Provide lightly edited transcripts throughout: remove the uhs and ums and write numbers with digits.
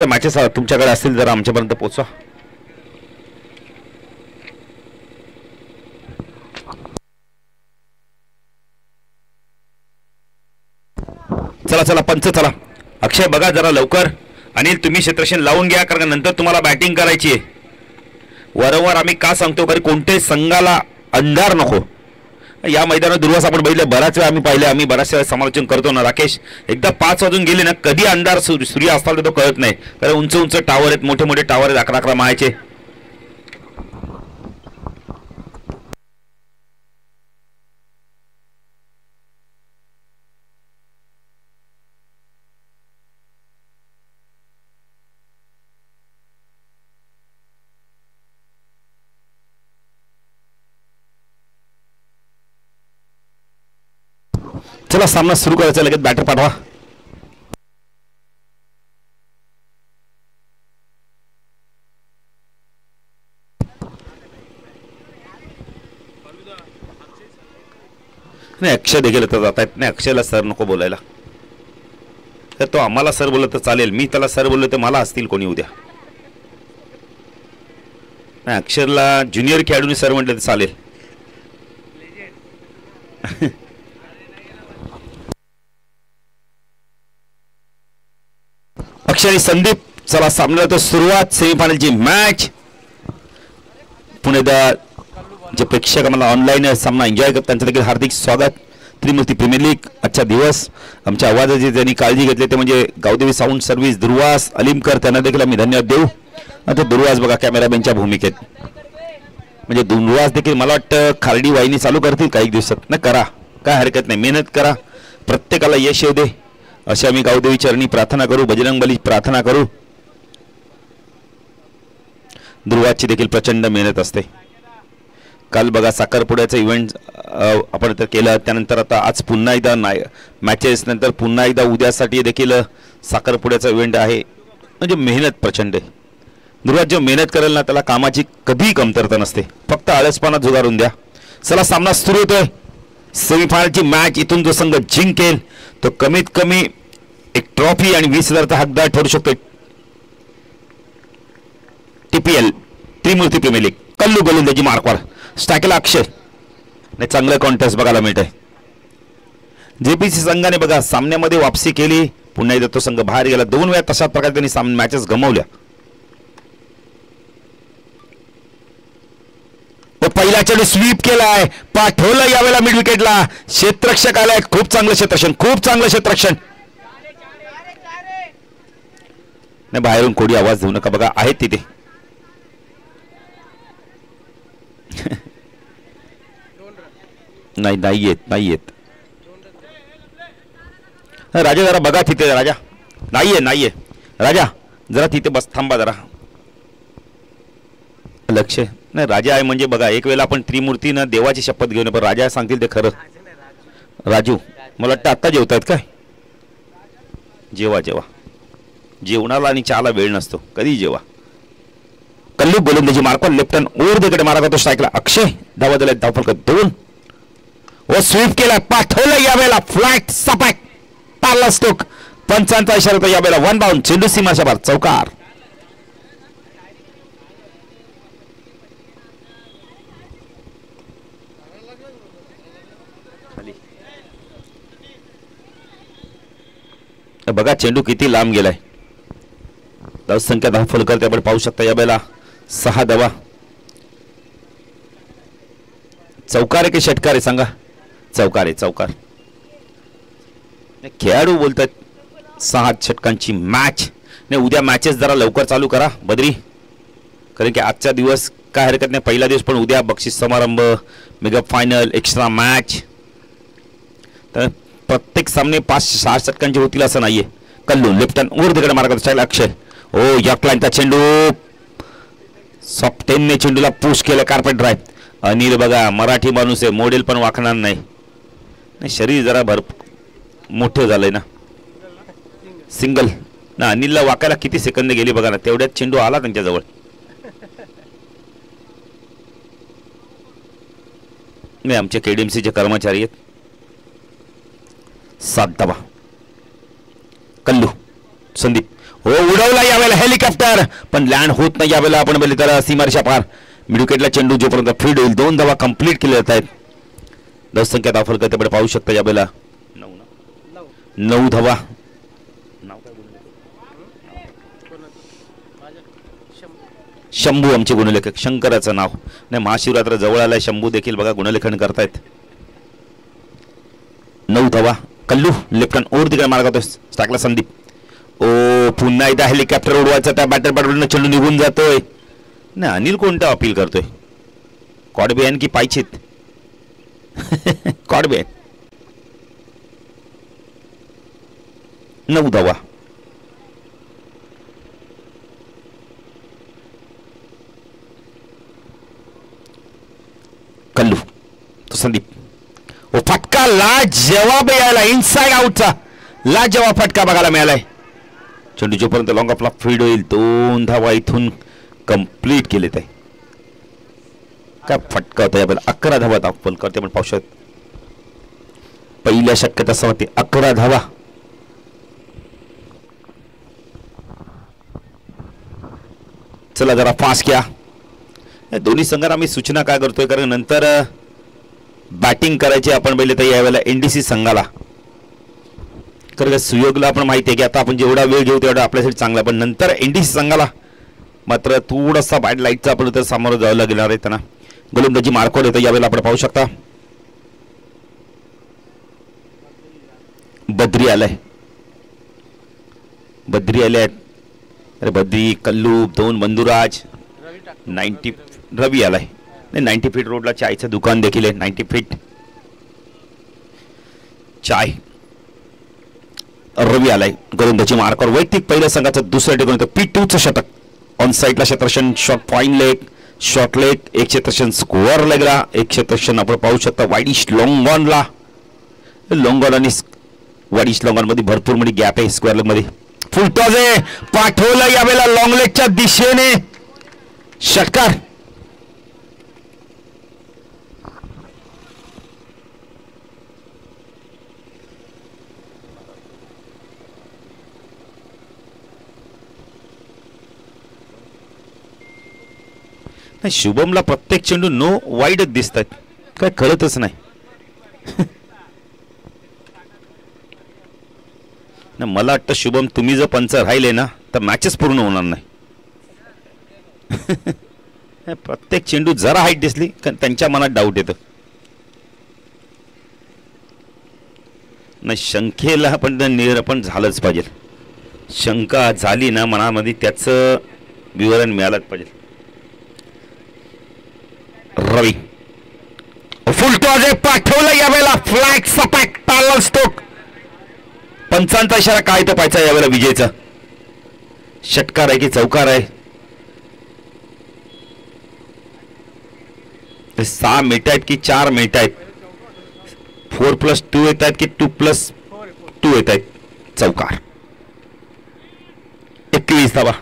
Matches तुमच्याकडे असतील जरा आमच्यापर्यंत पोहोचवा. चला चला पंच चला. अक्षय बघा जरा लवकर. अनिल तुम्ही क्षेत्रक्षण लावून घ्या कारण नंतर तुम्हाला बॅटिंग करायची आहे. वारंवार आम्ही का सांगतो कारण कोणत्याही संघाला अंधार नको. या मैदानात दुर्वास आपण बघितले बराच वेळ आम्ही पाहिले. आम्ही बराच वेळा समालोचन करतो ना राकेश. एकदा 5 वाजून गेले ना कधी अंधार सूर्य असताना तो कळत नाही कारण उंच उंच टावर आहेत, मोठे मोठे टावर आहेत 11-11 माळ्याचे. चला सामना सुरू करायचा. लगेच बॅटर पाठवा. नाही अक्षय देखील तर जात आहेत. नाही अक्षयला सर नको बोलायला. तर तो आम्हाला सर बोलला तर चालेल. मी त्याला सर बोललो तर मला असतील कोणी उद्या. नाही अक्षरला ज्युनियर खेळाडूंनी सर म्हटलं तर चालेल. अक्षय आणि संदीप चला सामन्याला तर सुरुवात. सेमीफायनलची मॅच. पुणे जे प्रेक्षक आम्हाला ऑनलाईन सामना एन्जॉय करतात त्यांचं देखील हार्दिक स्वागत. त्रिमूर्ती प्रीमियर लीग आजचा दिवस. आमच्या आवाजाची ज्यांनी काळजी घेतली ते म्हणजे गावदेवी साऊंड सर्व्हिस दुर्वास अलिमकर, त्यांना देखील आम्ही धन्यवाद देऊ. आता दुर्वास बघा कॅमेरामॅनच्या भूमिकेत. म्हणजे दुर्वास देखील मला वाटतं खारडी वाहिनी चालू करतील काही दिवसात. ना करा काय हरकत नाही, मेहनत करा. प्रत्येकाला यश येऊ दे अशी आम्ही गावदेवी चरणी प्रार्थना करू, बजरंग बली प्रार्थना करू. दुर्वासची देखील प्रचंड मेहनत असते. काल बघा साखरपुड्याचं इव्हेंट आपण तर केलं. त्यानंतर आता आज पुन्हा एकदा मॅचेस नंतर पुन्हा एकदा उद्यासाठी देखील साखरपुड्याचा इव्हेंट आहे. म्हणजे मेहनत प्रचंड आहे. दुर्वास जो मेहनत करेल ना त्याला कामाची कधीही कमतरता नसते. फक्त आळसपणा झुगारून द्या. चला सामना सुरू होतोय. सेमीफायनलची मॅच. इथून जो संघ जिंकेल तो कमीत कमी एक ट्रॉफी आणि 20,000चा हकदार ठरू शकतो. TPL त्रिमूर्ती प्रीमियर लीग. कल्लू गोलंदाजी मार्कवर. स्टॅकेला अक्षय. नाही चांगलं कॉन्टेस्ट बघायला मिळत आहे. JPC संघाने बघा सामन्यामध्ये वापसी केली. पुन्हा एकदा तो संघ बाहेर गेला. 2 वेळा तशाच प्रकारे त्यांनी मॅचेस गमावल्या. पहिला चेंडू स्वीप केलाय. पाठवलं यावेळेला मिड विकेटला. क्षेत्ररक्षक आलाय. खूप चांगलं क्षेत्ररक्षण, खूप चांगलं क्षेत्ररक्षण. नाही बाहेरून कोणी आवाज देऊ नका. बघा आहेत तिथे. नाही येत. राजा जरा बघा तिथे. राजा नाहीये राजा जरा तिथे बस, थांबा जरा. लक्ष नाही राजा आहे म्हणजे बघा एक वेळेला आपण त्रिमूर्तीनं देवाची शपथ घेऊन पण राजा सांगतील ते खरं. राजू मला वाटतं आत्ता जेवतायत काय? जेवा जेवणाला आणि चहाला वेळ नसतो. कधी जेवा. कल्लू गोलंदाजी मार्कवर. लेफ्ट हँड ओव्हर द कडे मारा करतो स्ट्राईकला अक्षय. धावा दिला धावफलक 2. व स्वीप केला. पाठवलं यावेळेला फ्लॅट सपाट पारला स्टोक. पंचांचा इशारा होता यावेळेला. 1 बाउंड. चेंडू सीमाच्या बाहेर. चौकार. बघा चेंडू किती लांब गेलाय. धावसंख्या धावफलक आपण पाहू शकता यावेळेला 6 धावा. चौकार आहे की षटकार आहे सांगा? चौकार. खेळाडू बोलतात 6 षटकांची मॅच. नाही उद्या मॅचेस जरा लवकर चालू करा बद्री, कारण की आजचा दिवस काय हरकत नाही पहिला दिवस, पण उद्या बक्षीस समारंभ, मेगा फायनल, एक्स्ट्रा मॅच. तर प्रत्येक सामने 5-6 षटकांचे होतील असं नाहीये. कल्लू लेफ्ट हँड ओव्हर तिकडे मार्ग स्टाईल अक्षय. ओ या क्लायंटचा चेंडू सॉफ्ट टेनने चेंडूला पुश केलं. Carpet drive. अनिल बघा मराठी माणूस आहे, मॉडेल पण वाकणार नाही. शरीर जरा मोठं झालंय ना. सिंगल ना. अनिलला वाकायला किती सेकंद गेली बघा ना. तेवढ्यात चेंडू आला त्यांच्याजवळ. नाही आमचे KDMCचे कर्मचारी आहेत. 7 धावा. कल्लू संदीप हो उडवला यावेळेला हेलिकॉप्टर, पण लँड होत नाही यावेळेला. आपण बोलले तर सीमारेषा पार. मिडविकेटला चेंडू जोपर्यंत फील्ड होईल 2 धावा कंप्लीट केले जात आहेत. धावसंख्या धाव फरक त्याकडे पाहू शकता यावेळेला 9 धावा. शंभू आमचे गुणलेखक, शंकराचं नाव नाही. महाशिवरात्र जवळ आलाय, शंभू देखील बघा गुणलेखन करतायत. 9 धावा. कल्लू लेफ्ट हँड ओव्हर तिकडे मार करतोय. स्टॅकला संदीप. ओ पुन्हा एकदा हेलिकॉप्टर उडवायचा, त्या बॅटर बॅटरनं चेंडू निघून जातोय. नाही अनिल कोणता अपील करतोय, कॉडबेन की पायचीत? कॉडबेन. 9 धावा. कल्लू तो संदीप. ओ फटका लाजवाब यायला, इनसाइड आउटचा लाजवाब फटका बघायला मिळालाय. चेंडू जोपर्यंत लॉंग ऑफला फील्ड होईल 2 धावा इथून कंप्लीट केले ते. काय फटका होता यावेळेला. 11 धावा दाखल करते पण पाहू शकत. पहिल्या शक्यता असं वाटते 11 धावा. चला जरा फास्ट घ्या. दोन्ही संघांना आम्ही सूचना काय करतोय, कारण नंतर बॅटिंग करायची आपण पहिले तर यावेळेला एनडीसी संघाला. कारण सुयोगला आपण माहिती आहे की आता आपण जेवढा वेळ घेऊ तेवढा आपल्यासाठी चांगला, पण नंतर एनडीसी संघाला मात्र थोडासा बॅड लाईटचा आपण तर सामोरं जावं लागणार आहे. त्यांना गोलंदाजी मार्कआउट येतं यावेळेला आपण पाहू शकता. बद्री आलाय, बद्री आले आहेत. अरे बद्री, कल्लू, 2 बंधुराज, 90 रवी आलाय. नाही 90 फीट रोडला चायचं दुकान देखील आहे. 90 फीट चाय. रवी आलाय गोलंदाजी मार्कवर. वैयक्तिक पहिल्या संघाचं दुसऱ्या ठिकाणी P2चं शतक. ऑन साईडला क्षेत्रक्षण, short point leg, short leg, एक क्षेत्रक्षण स्कोअर लेगला, एक क्षेत्रक्षण आपण पाहू शकता वाईडिश लॉंगॉनला. लॉंगॉन आणि वाईडिश लॉंगॉन मध्ये भरपूर मध्ये गॅप आहे. स्क्वेअर लेग मध्ये फुलटॉस आहे, पाठवलं यावेळेला लॉंग लेगच्या दिशेने. षटकार. नाही शुभमला प्रत्येक चेंडू नो वाईडच दिसतात, काय कळतच नाही. मला वाटतं शुभम तुम्ही जर पंच राहिले ना तर मॅचेस पूर्ण होणार नाही. प्रत्येक चेंडू जरा हाईट दिसली कारण त्यांच्या मनात डाऊट येतं. नाही शंकेला पण निरापण झालंच पाहिजे. शंका झाली ना मनामध्ये त्याचं विवरण मिळालंच पाहिजे. रवी फुल टॉस पाठवलं यावेळेला. फ्लॅग सपाट टाळला स्टोक. पंचांचा इशारा काय तर पाहायचा यावेळेला विजयचा. षटकार आहे की चौकार आहे. 6 मिनिट आहेत की 4 मिनिट आहेत. 4+2 येत आहेत की 2+2 येत आहेत. चौकार. 21 धावा.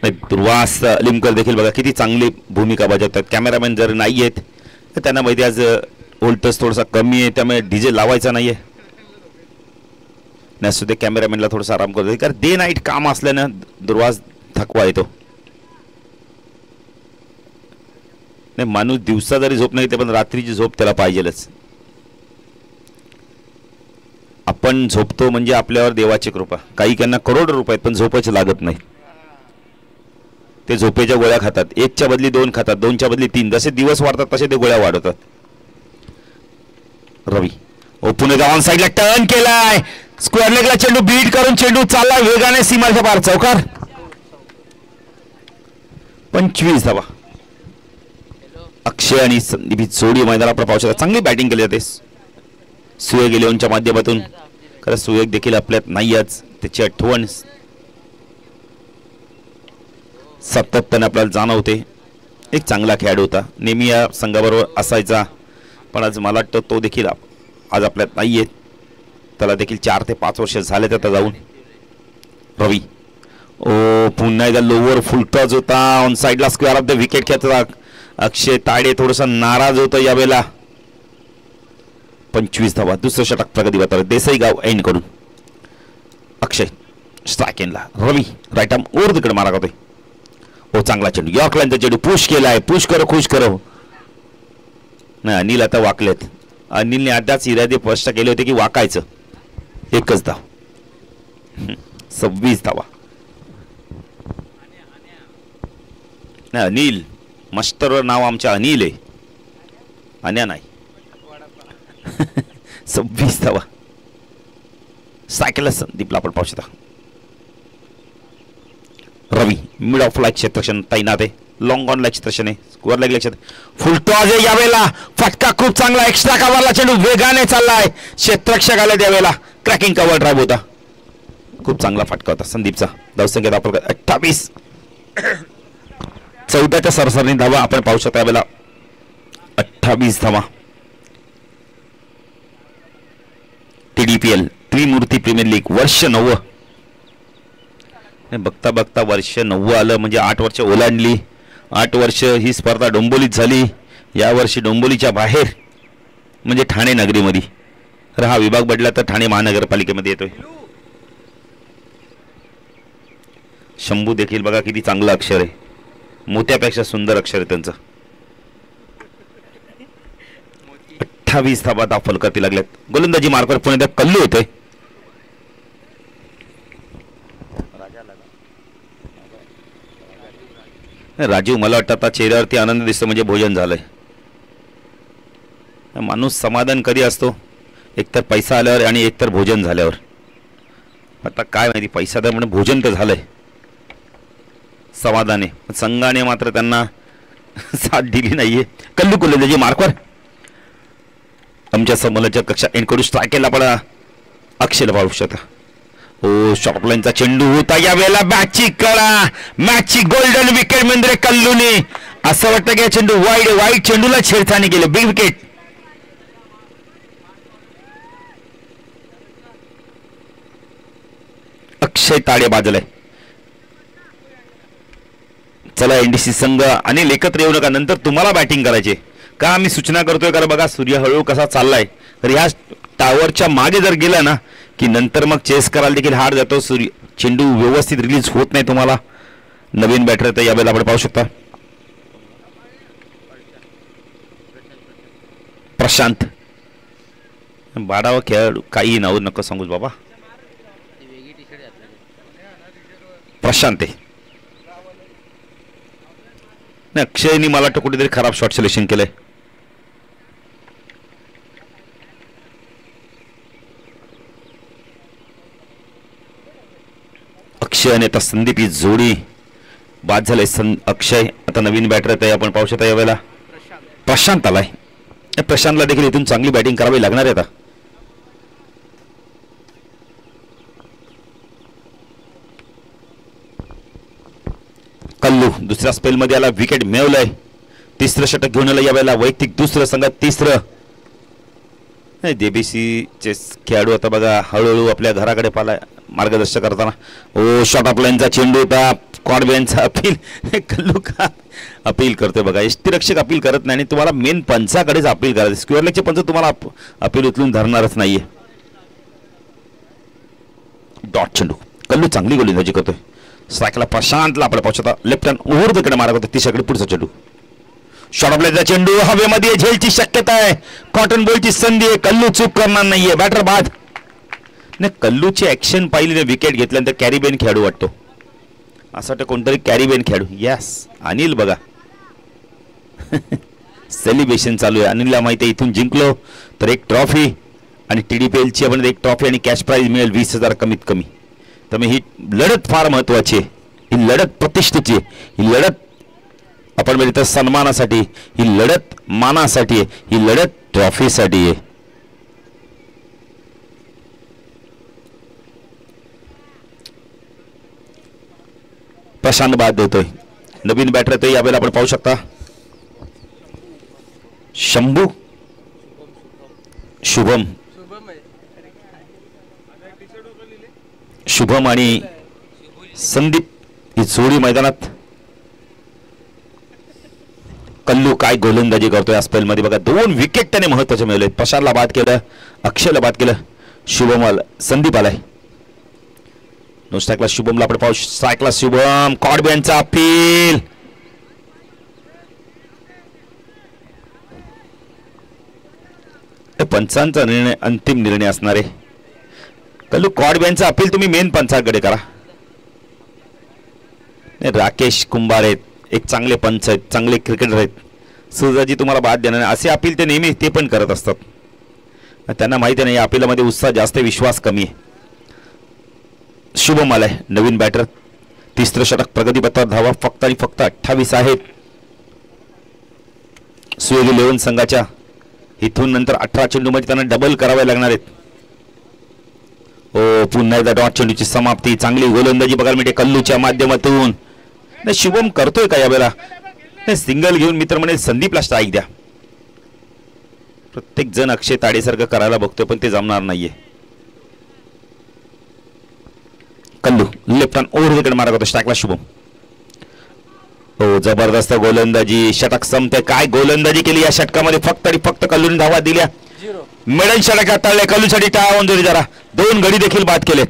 दुर्वास लिमकर देखील बघा किती चांगली भूमिका बजावतात. कॅमेरामॅन जर नाही आहेत तर त्यांना माहिती आज व्होल्टेज थोडासा कमी आहे त्यामुळे डीजे लावायचा नाहीये. नसू दे कॅमेरामॅनला थोडासा आराम करतो कारण डे नाईट काम असल्यानं दुर्वास थकवा येतो. नाही माणूस दिवसा जरी झोप नाही ते पण रात्रीची झोप त्याला पाहिजेलच. आपण झोपतो म्हणजे आपल्यावर देवाची कृपा. काही त्यांना करोड रुपये पण झोपच लागत नाही. ते झोपेच्या गोळ्या खातात. 1च्या बदली 2 खातात, 2च्या बदली 3. जसे दिवस वाढतात तसे ते गोळ्या वाढवतात. रवी ओ पुणे ऑन साईडला टर्न केलाय. स्क्वेअर लेगला चेंडू बीट करून चेंडू चालला वेगाने सीमाच्या पार. चौकार. 25 धावा. अक्षय आणि संदीप जोडी मैदानावर पाहू शकता. चांगली बॅटिंग केली जाते सुयोग इलेव्हनच्या माध्यमातून. खरं सुयोग देखील आपल्यात नाही आज. त्याची आठवण सातत्याने आपल्याला जाणवते. एक चांगला खेळाडू होता, नेहमी या संघाबरोबर असायचा, पण आज मला वाटतं तो देखील आज आपल्यात नाही आहे. त्याला देखील 4 ते 5 वर्ष झाले आता जाऊन. रवी ओ पुन्हा एकदा लोवर फुलटॉस होता. ऑन साईडला स्क्वेअर ऑफ द विकेट खेळता. अक्षय ताडे थोडासा नाराज होता यावेळेला. 25 धावा. दुसरं षटक प्रगती वातावरण देसाई गाव एंड करून अक्षय स्ट्राईक एंडला. रवी राईट आर्म ओव्हर तिकडे मारा करतोय. हो चांगला चेंडू, यॉर्क लाईनचा चेंडू पुश केलाय. पुश करो खुश करो. नाही अनिल आता वाकलेत. अनिलने आताच इरादे स्पष्ट केले होते की वाकायचं. एकच धाव. 26 धावा. नाही अनिल मास्टरवर नाव आमच्या अनिल आहे, अन्या नाही. 26 धावा. सायकल संदीपला आपण पाहू शकता. रवी मिड ऑफ लाईक क्षेत्रक्षण तैनात आहे. लॉंग ऑन लाईक क्षेत्रक्षण आहे. स्कोअर लाईक लक्षात. फुलटॉज आहे यावेळेला. फटका खूप चांगला. एक्स्ट्रा कव्हरला चेंडू वेगाने चाललाय. क्षेत्रक्षकाला त्यावेळेला क्रॅकिंग कव्हर ड्राईव्ह होता. खूप चांगला फटका होता संदीपचा. धावसंख्या आपण 28. 14च्या सरसरणी धावा आपण पाहू शकता यावेळेला. 28 धावा. TDPL त्रिमूर्ती प्रीमियर लीग वर्ष 9. बघता बघता वर्ष 9 आलं म्हणजे 8 वर्ष ओलांडली. 8 वर्ष ही स्पर्धा डोंबिवलीत झाली. यावर्षी डोंबिवलीच्या बाहेर म्हणजे ठाणे नगरीमध्ये. तर हा विभाग बदला तर ठाणे महानगरपालिकेमध्ये येतोय. शंभू देखील बघा किती चांगलं अक्षर आहे. मोत्यापेक्षा सुंदर अक्षर आहे त्यांचं. 28 धावा दाखल करती लागल्यात. गोलंदाजी मार्कवर पुणे कल्लू होते. राजीव मला वाटतं आता चेहऱ्यावरती आनंद दिसतो म्हणजे भोजन झालंय. माणूस समाधान कधी असतो, एकतर पैसा आल्यावर आणि एकतर भोजन झाल्यावर. आता काय माहिती पैसा तर म्हणजे भोजन तर झालंय समाधाने. संघाने मात्र त्यांना साथ दिली नाहीये. कल्लू गोलंदाजी मार्कवर आमच्या समोरच्या कक्षा एनकडून स्ट्राईक केला पण अक्षयला पाहू शकता. हो शॉर्ट लाईनचा चेंडू होता यावेळेला. मॅचची कळा, मॅचची गोल्डन विकेट म्हणजे कल्लूने. असं वाटतं की चेंडू वाईड चेंडूला छेडछाणी केली. Big wicket. अक्षय ताडे बाजलाय. चला एनडीसी संघ आणि एकत्र येऊ नका, नंतर तुम्हाला बॅटिंग करायचे का आम्ही सूचना करतोय. कारण बघा सूर्य हळूहळू कसा चाललाय. तर ह्या टावरच्या मागे जर गेला ना की नंतर मग चेस करायला देखील हार्ड जातो. सूर्य चेंडू व्यवस्थित रिलीज होत नाही तुम्हाला. नवीन बॅटर तर यावेळेला आपण पाहू शकता. प्रशांत बाडावा खेळाडू काही नाव नको सांगूच बाबा. प्रशांत आहे. नाही अक्षयनी मला वाटतं कुठेतरी खराब शॉट सिलेक्शन केलंय. अक्षय आणि आता संदीप ही जोडी बाद झाले. अक्षय आता नवीन बॅटर आहे आपण पाहू शकता. यावेळेला प्रशांत आलाय. प्रशांतला देखील इथून चांगली बॅटिंग करावी लागणार आहे. आता कल्लू दुसऱ्या स्पेलमध्ये आला. विकेट मिळवलंय. 3रं षटक घेऊन आलं यावेळेला. वैयक्तिक 2रं संघात 3रं. जेबीसीचे खेळाडू आता बघा हळूहळू आपल्या घराकडे पाला मार्गदर्शन करताना. ओ शॉर्ट ऑफ लाईनचा चेंडू होता. कॉडबेनचा अपील. कल्लू का अपील करतोय बघा. यष्टीरक्षक अपील करत नाही आणि तुम्हाला मेन पंचाकडेच अपील करायचं. स्क्वेअर लेगचे पंच तुम्हाला अपील उचलून धरणारच नाहीये. डॉट चेंडू. कल्लू चांगली गोलंदाजी करतोय. स्ट्राईकला प्रशांतला आपण पाहू शकता. लेफ्ट हँड ओव्हर तिकडे मारा करतो. 30कडे पुढचा चेंडू. शॉर्ट ऑफ लाईनचा चेंडू हवेमध्ये झेलची शक्यता आहे. कॉटन बॉलची संधी आहे. कल्लू चूक करणार नाहीये. बॅटर बाद. नाही कल्लूची ऍक्शन पाहिली ना विकेट घेतल्यानंतर कॅरिबियन खेळाडू वाटतो. असं वाटतं कोणतरी कॅरिबियन खेळाडू. यस अनिल बघा. सेलिब्रेशन चालू आहे. अनिलला माहिती आहे इथून जिंकलो तर एक ट्रॉफी आणि TDPLची आपण एक ट्रॉफी आणि कॅश प्राईज मिळेल 20,000 कमीत कमी. त्यामुळे ही लढत फार महत्वाची आहे. ही लढत प्रतिष्ठेची आहे. ही लढत आपण म्हणजे तर सन्मानासाठी, ही लढत मानासाठी आहे. ही लढत ट्रॉफीसाठी आहे. प्रशांत बाद देतोय. नवीन बॅटर येतोय यावेळेला आपण पाहू शकता. शंभू शुभम आणि संदीप ही जोडी मैदानात. कल्लू काय गोलंदाजी करतोय या स्पेलमध्ये बघा. 2 विकेट त्याने महत्वाचे मिळवले. प्रशांतला बाद केलं, अक्षयला बाद केलं, शुभम संदीप आलाय. नो स्ट्राईकला शुभमला आपण पाहू. स्ट्राईकला शुभम. कॉडबियांचा अपील. पंचांचा निर्णय अंतिम निर्णय असणार आहे. कल्लू कॉडबियांचा अपील तुम्ही मेन पंचांकडे करा. राकेश कुंभार आहेत, एक चांगले पंच आहेत, चांगले क्रिकेटर आहेत, सहजाजी तुम्हाला बाद देणार असे अपील ते नेहमी ते पण करत असतात. त्यांना माहिती नाही या अपिलामध्ये उत्साह जास्त, विश्वास कमी आहे. शुभम आलाय नवीन बॅटर. तिसरं षटक प्रगतीपथावर. धावा फक्त आणि फक्त 28 आहेत. सुयोगी 11 संघाच्या इथून नंतर 18 चेंडूमध्ये त्यांना डबल करावे लागणार आहेत. ओ पुन्हा एकदा डॉट चेंडूची समाप्ती. चांगली गोलंदाजी बघायला मिळते कल्लूच्या माध्यमातून. नाही शुभम करतोय का यावेळेला? नाही सिंगल घेऊन मित्र म्हणे संदीपला स्ट्राईक द्या. प्रत्येक जण अक्षय ताडेसारखं करायला बघतोय पण ते जमणार नाहीये. Kallu left hand over wicket मारत होता. स्ट्राईकला शुभम. हो जबरदस्त गोलंदाजी. षटक संपते. काय गोलंदाजी केली या षटकामध्ये. फक्त आणि फक्त कल्लूने धावा दिल्या. मिडल षटक हाताळले कल्लूसाठी. टाळावून जोरी जरा 2 गडी देखील बाद केले.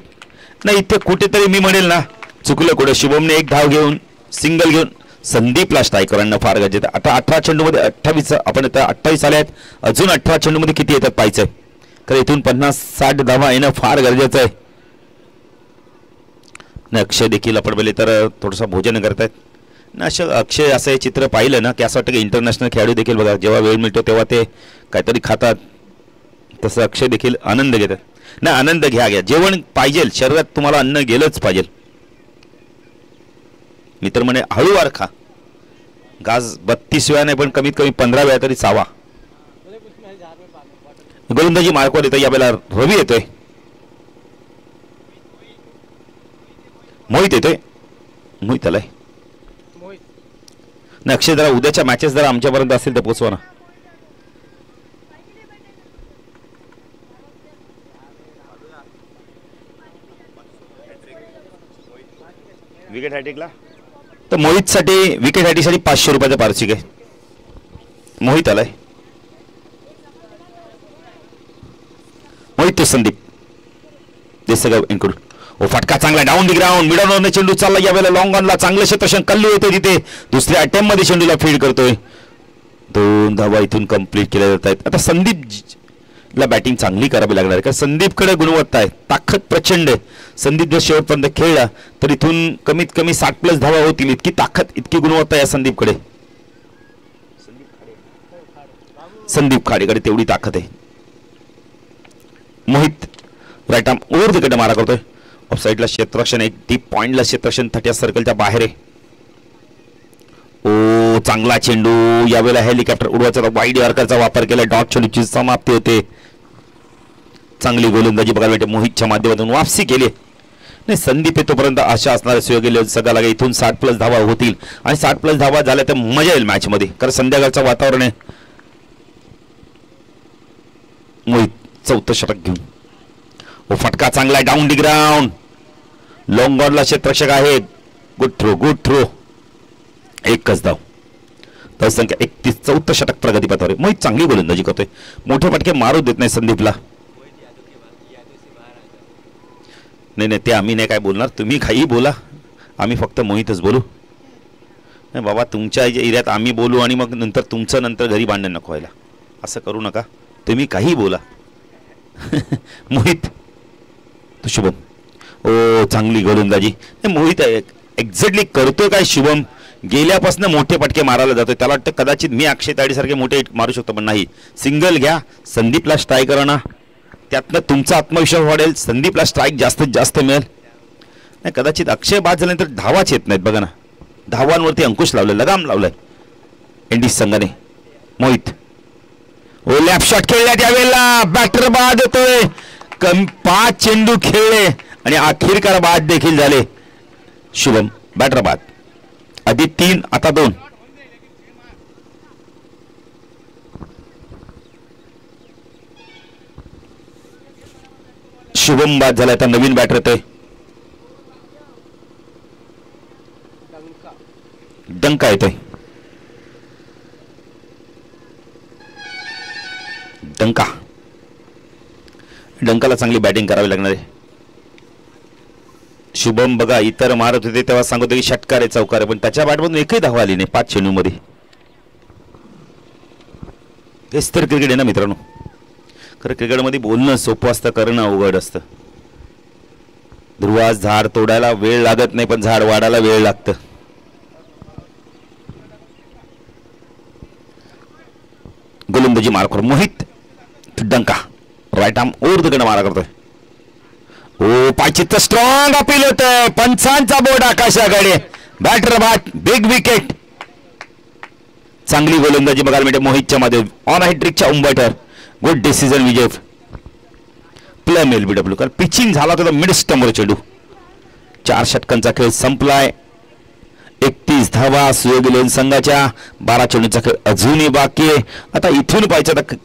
नाही इथे कुठेतरी मी म्हणेल ना चुकलं कुठे. शुभमने एक धाव घेऊन सिंगल घेऊन संदीपला स्ट्राईक करणं फार गरजेचं. आता 18 चेंडूमध्ये 28 आपण आता 28 आले आहेत. अजून 18 चेंडूमध्ये किती येतात पाहायचं. तर इथून 50-60 धावा येणं फार गरजेचं आहे. नाही अक्षय देखील आपण पहिले तर थोडंसं भोजन करतायत ना. अक्षय असं हे चित्र पाहिलं ना की असं वाटतं की इंटरनॅशनल खेळाडू देखील बघा जेव्हा वेळ मिळतो तेव्हा ते काहीतरी खातात. तसं अक्षय देखील आनंद घेतात. नाही आनंद घ्या जेवण पाहिजे शरीरात. तुम्हाला अन्न गेलंच पाहिजे. मित्र म्हणे हळूवार खा. गाज 32 वेळा नाही पण कमीत कमी 15 वेळा तरी चावा. गोलंदाजी मार्कवर येतोय यावेळेला. रवी येतोय. मोहित येतोय. मोहित आलाय. नाही अक्षय जरा उद्याच्या मॅचेस जरा आमच्यापर्यंत असतील तर पोचवा ना. विकेट हॅटिकला तर मोहितसाठी विकेट हॅटिकसाठी 500 रुपयाचा पारितोषिक आहे. मोहित आलाय. मोहित तो संदीप देसगाव इनकडून. ओ फटका चांगला down the ground. Middle on चेंडू चालला यावेळेला लॉंग ऑनला. चांगलं क्षेत्ररक्षण कल्लू येतोय तिथे. दुसऱ्या अटेम्प्ट मध्ये चेंडूला फीड करतोय. 2 धावा इथून कंप्लीट केल्या जात आहेत. आता संदीपला बॅटिंग चांगली करावी लागणार आहे कारण संदीपकडे गुणवत्ता आहे, ताकद प्रचंड आहे. संदीप जर शेवटपर्यंत खेळला तर इथून कमीत कमी 60+ धावा होतील. इतकी ताकद इतकी गुणवत्ता आहे संदीपकडे. संदीप खाडेकडे तेवढी ताकद आहे. Mohit right arm over wicket मारा करतोय. ऑफसाईडला क्षेत्ररक्षण एक डीप पॉइंटला क्षेत्ररक्षण 30 सर्कलच्या बाहेर आहे. ओ चांगला चेंडू यावेळेला हेलिकॉप्टर उडवायचा वाईड यॉर्करचा वापर केला. डॉट चेंडूची समाप्ती होते. चांगली गोलंदाजी बघायला मिळते. मोहितच्या माध्यमातून वापसी केली. नाही संदीप येतोपर्यंत आशा असणार सुयोगी सगळा लागे इथून 60+ धावा होतील आणि 60+ धावा झाल्या तर मजा येईल मॅच मध्ये कारण संध्याकाळचं वातावरण आहे. मोहित 4थं षटक घेऊन. ओ फटका चांगला आहे डाऊन दी ग्राउंड. लॉंग ऑनला क्षेत्ररक्षक आहे. Good throw good throw. एकच धाव. तर संख्या 31. 4थं षटक प्रगतीपथावर. मोहित चांगली गोलंदाजी करतोय. मोठे फटके मारू देत नाही संदीपला. नाही ते आम्ही नाही काय बोलणार. तुम्ही काही बोला आम्ही फक्त मोहितच बोलू. नाही बाबा तुमच्या एरियात आम्ही बोलू आणि मग नंतर तुमचं नंतर घरी भांडण नको व्हायला. असं करू नका. तुम्ही काही बोला. मोहित तो शुभम. ओ चांगली गोलंदाजी. मोहित एक्झॅक्टली करतोय काय शुभम. गेल्यापासून मोठे पटके मारायला जातोय. त्याला वाटतं कदाचित मी अक्षय ताडीसारखे मोठे मारू शकतो पण नाही. सिंगल घ्या. संदीपला स्ट्राईक करा ना. त्यातनं तुमचा आत्मविश्वास वाढेल. संदीपला स्ट्राईक जास्तीत जास्त मिळेल. नाही कदाचित अक्षय बाद झाल्यानंतर धावाच येत नाहीत बघा ना. धावांवरती अंकुश लावलाय लगाम लावलाय इंडिज संघाने. मोहित ओ लॅप शॉट खेळला त्यावेळेला बॅटर बाद होतोय. 5 चेंडू खेळले आणि अखेरकार बाद देखील झाले. शुभम बॅटर बाद. आधी 3 आता 2. शुभम बाद झाला. आता नवीन बॅटर येतोय. डंका येतोय. डंकाला चांगली बॅटिंग करावी लागणार आहे. शुभम बघा इतर मारत होते तेव्हा सांगत होते की षटकार आहे चौकार आहे, पण त्याच्या बॅटमधून एकही धावा आली नाही 5 चेंडूमध्ये. हेच तर क्रिकेट आहे ना मित्रांनो. खरं क्रिकेटमध्ये बोलणं सोपं असतं, करणं अवघड असतं. ध्रुवास झाड तोडायला वेळ लागत नाही, पण झाड वाढायला वेळ लागतं. गोलंदाजी मारकर मोहित डंका राईट आर्म ओव्हर द गण मारा करतोय. ओ पायचित्त स्ट्रॉंग अपील होतंय. पंचांचा बोर्ड आकाशाकडे. बॅटर बाद बिग विकेट. चांगली गोलंदाजी बघायला मिळते मोहितच्या मध्ये. ऑन हॅट्रिकच्या उंबरठर. Good decision Vijay. प्ले मेल बीडब्ल्यू कारण पिचिंग झाला होता मिड स्टंबर चेंडू. 4 षटकांचा खेळ संपलाय. 31 धावा सुयोगी लेन संघाच्या. 12 चेंडूचा खेळ अजूनही बाकी आहे. आता इथून पाहायचं आता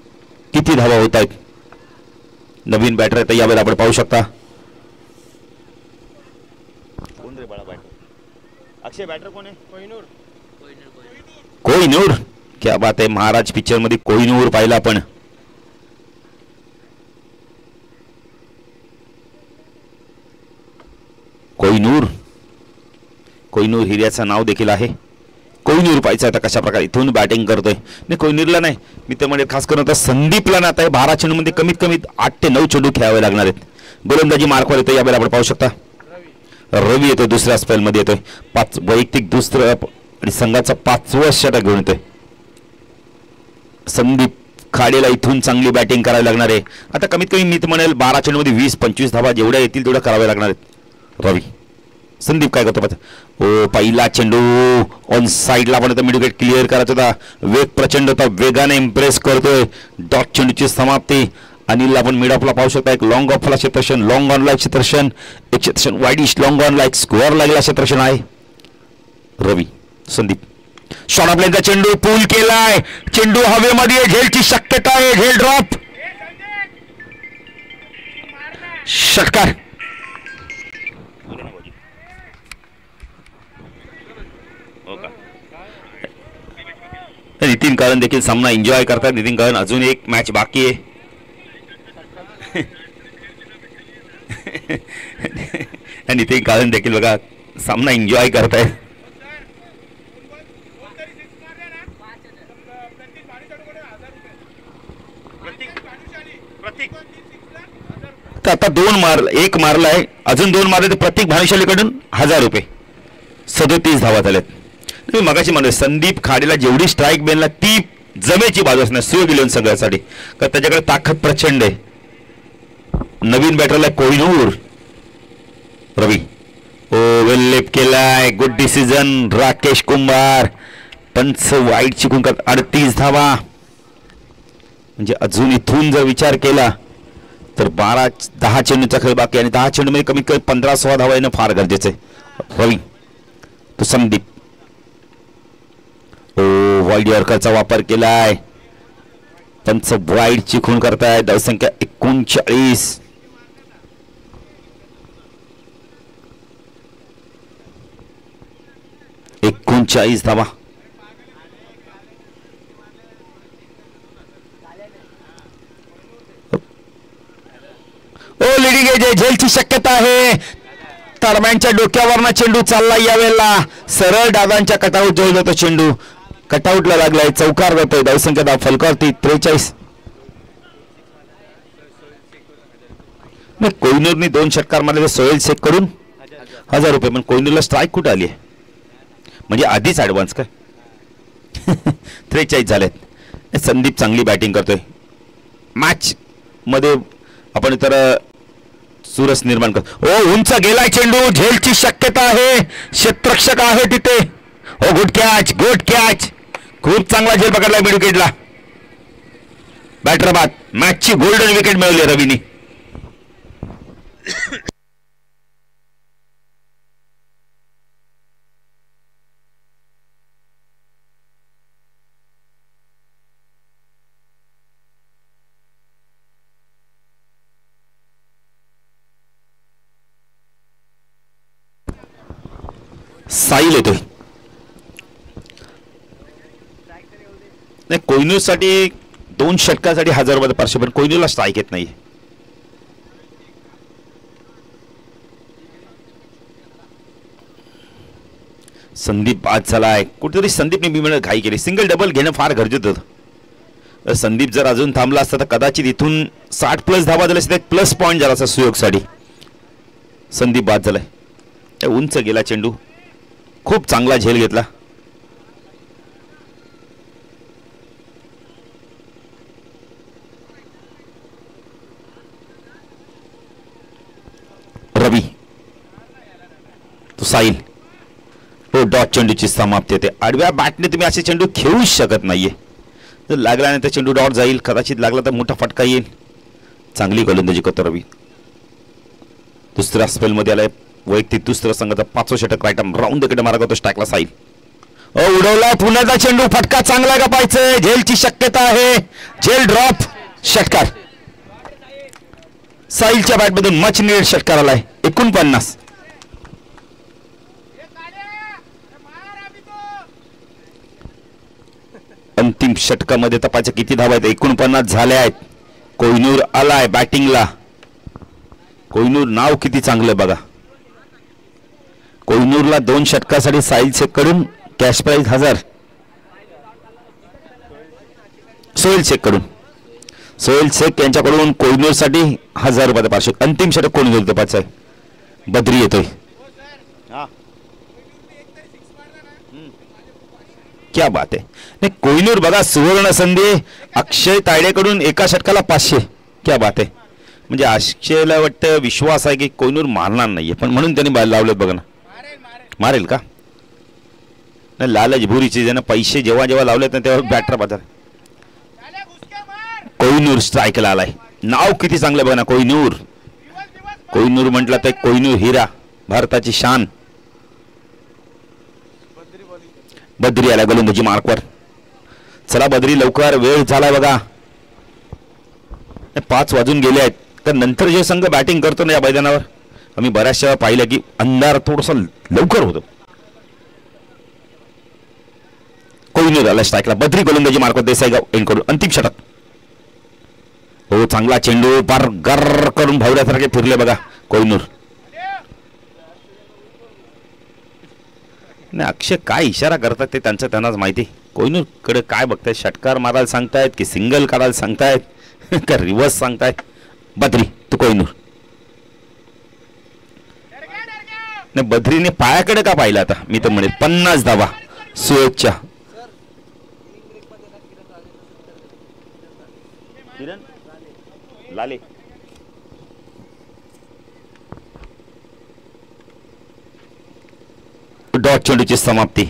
किती धावा होत आहेत. नवीन बॅटर आहे यावेळेला आपण पाहू शकता. कोण रे बाळा बॅटर? अक्षय बॅटर कोण आहे? कोहिनूर. क्या बात आहे. महाराज पिक्चर मध्ये कोहिनूर पाहिला आपण. कोहिनूर हिऱ्याचं नाव देखील आहे. कोहिनूर पाहायचं आता कशा प्रकारे इथून बॅटिंग करतोय. नाही कोहिनूरला नाही मी तर म्हणजे खास करून आता संदीपला ना आता 12 चेंडूमध्ये कमीत कमी 8 ते 9 चेंडू खेळावे लागणार आहेत. गोलंदाजी मार्कवर येतो यावेळेला आपण पाहू शकता. रवी येतो दुसऱ्या स्पेलमध्ये येतोय. 5 वैयक्तिक दुसरं आणि संघाचा 5वं षटक घेऊन येतोय. संदीप खाडेला इथून चांगली बॅटिंग करायला लागणार आहे. आता कमीत कमी मी तर म्हणेल 12 चेंडूमध्ये 20-25 धावा जेवढ्या येतील तेवढ्या कराव्या लागणार आहेत. रवी संदीप काय करतो ओ पहिला चेंडू ऑन साईडला पण मिड विकेट क्लिअर करायचा होता. वेग प्रचंड होता. वेगाने इम्प्रेस करतोय. डॉट चेंडूची समाप्ती. अनिलला आपण मिड ऑफला पाहू शकता. एक लॉंग ऑफला क्षेत्रक्षण लॉंग ऑनला एक क्षेत्रक्षण एक क्षेत्रक्षण वाईडिश लॉंग ऑनला एक स्कोअर लागलेला क्षेत्रक्षण आहे. रवी संदीप शॉर्ट ऑफ लेनचा चेंडू पूल केलाय. चेंडू हवेमध्ये झेलची शक्यता आहे. झेल ड्रॉप. षटकार. नितीन कारण देखील सामना एन्जॉय करतात. नितीन कारण अजून एक मॅच बाकी आहे. नितीन कारण देखील बघा सामना एन्जॉय करतायत. आता 2 एक मारलाय अजून 2 मारले तर प्रत्येक भानुशालीकडून 1000 रुपये. 37 धावा झाल्यात. मी मगाशी म्हणतो संदीप खाडेला जेवढी स्ट्राईक बेनला ती जमेची बाजू असणार सुयोगी लेन संघासाठी कारण त्याच्याकडे ताकद प्रचंड आहे. नवीन बॅटरला कोहिनूर. रवी ओ वेल लेप केलाय. गुड डिसिजन राकेश कुंभार. पंच वाईट चिकून 38 धावा म्हणजे अजून इथून जर विचार केला तर 10 चेंडूचा खेळ बाकी आणि 10 चेंडूमध्ये कमीत कमी 15-16 धावा येणं फार गरजेचं आहे. रवी तो संदीप वाईड यॉर्करचा वापर केलाय. पंच वाईड चिखून करताय. धावसंख्या 39. धावा. ओ लिडिंग एज झेलची शक्यता आहे. तडम्यांच्या डोक्यावरना चेंडू चालला यावेळेला. सरळ डावांच्या कटआउट जवळ जातो चेंडू. कटआउटला लागलाय. चौकार जातोय. धावसंख्या धाव फलकावरती 43. कोहिनूरने 2 षटकार मारले. सोहेल शेख कडून 1000 रुपये. पण कोहिनूरला स्ट्राईक कुठे आली आहे म्हणजे आधीच ऍडव्हान्स काय. 43 झालेत. संदीप चांगली बॅटिंग करतोय. मॅच मध्ये आपण तर सुरस निर्माण करतो. ओ उंच गेलाय चेंडू. झेलची शक्यता आहे. क्षेत्ररक्षक आहे तिथे. ओ गुड कॅच. Good catch. खूप चांगला झेल पकडला मिड विकेटला. बॅटर बाद. मॅचची गोल्डन विकेट मिळवली रवीनी. साईल येतोय. नाही कोहिनूर साठी 2 षटकासाठी 1000 रुपये पार्श्व पण कोहिनूरला स्ट्राईक येत नाही. संदीप बाद झालाय. कुठेतरी संदीपने मी घाई केली. सिंगल डबल घेणं फार गरजेचं होतं. संदीप जर अजून थांबला असता तर कदाचित इथून 60+ धावा झाल्या असता. एक प्लस पॉईंट झाला असता सुयोगसाठी. संदीप बाद झालाय. उंच गेला चेंडू. खूप चांगला झेल घेतला. रवी तो साहिल. हो डॉट चेंडूची समाप्ती होते. आडव्या बॅटने तुम्ही असे चेंडू खेळूच शकत नाहीये. जर लागला नाही तर चेंडू डॉट जाईल. कदाचित लागला तर मोठा फटका येईल. चांगली गोलंदाजी करतो रवी. दुसऱ्या स्पेलमध्ये आलाय. वैयक्तिक दुसऱ्या संघाचा 5वा षटक. राईट आर्म राऊंड द कडे मारा करतो स्ट्राईकला साहिल. उडवला पुण्याचा चेंडू. फटका चांगला का पाहिजे. झेलची शक्यता आहे. झेल ड्रॉप. षटकार. साहिलच्या बॅटमधून मच नीड षटकार आलाय. 49. अंतिम षटकामध्ये तपाच्या किती धावा आहेत. 49 झाल्या आहेत. कोहिनूर आलाय बॅटिंगला. कोहिनूर नाव किती चांगलं बघा. कोहिनूरला 2 षटकासाठी साहिल शेख कडून कॅश प्राइज 1000. सोहेल शेख कडून. सोहेल शेख यांच्याकडून कोहिनूर साठी 1000 रुपयाचा पारितोषिक. अंतिम षटक कोहिनूर तपाचं आहे. बद्री येतोय. क्या बात आहे. नाही कोहिनूर बघा सुवर्ण संधी. अक्षय तायडेकडून एका षटकाला 500. क्या बात आहे. म्हणजे अक्षयला वाटतं विश्वास आहे की कोहिनूर मारणार नाहीये पण म्हणून त्यांनी लावलेत बघा ना. मारेल का नाही. लालच भुरीचे ज्यानं पैसे जेव्हा जेव्हा लावलेत ना तेव्हा बॅटर बाजार. कोहिनूर स्ट्राईकला आलाय. नाव किती चांगलं बघा ना कोहिनूर. कोहिनूर म्हटलं तर कोहिनूर हिरा. भारताची शान. बद्री आला गोलंदाजी मार्कवर. चला बद्री लवकर. वेळ झाला बघा. 5 वाजून गेले आहेत. तर नंतर जे संघ बॅटिंग करतो ना या मैदानावर आम्ही बऱ्याचशा पाहिलं की अंधार थोडस लवकर होतो. कोहिनूर आला स्ट्राईकला. बद्री गोलंदाजी मार्कवर. देसाईगाव एंड करून अंतिम षटक. हो चांगला चेंडू. पार गर करून भावल्यासारखे फिरले बघा कोहिनूर. नाही अक्षय काय इशारा करतात ते त्यांनाच माहिती. कोहिनूर कडे काय बघतायत. षटकार मारायला सांगतायत की सिंगल काढायला सांगतायत का रिव्हर्स सांगतायत. बद्री तू कोहिनूर. नाही बद्रीने पायाकडे का पाहिलं आता. मी तर म्हणेल 50 धावा सुयोगच्या. लाले डॉट चेंडूची समाप्ती.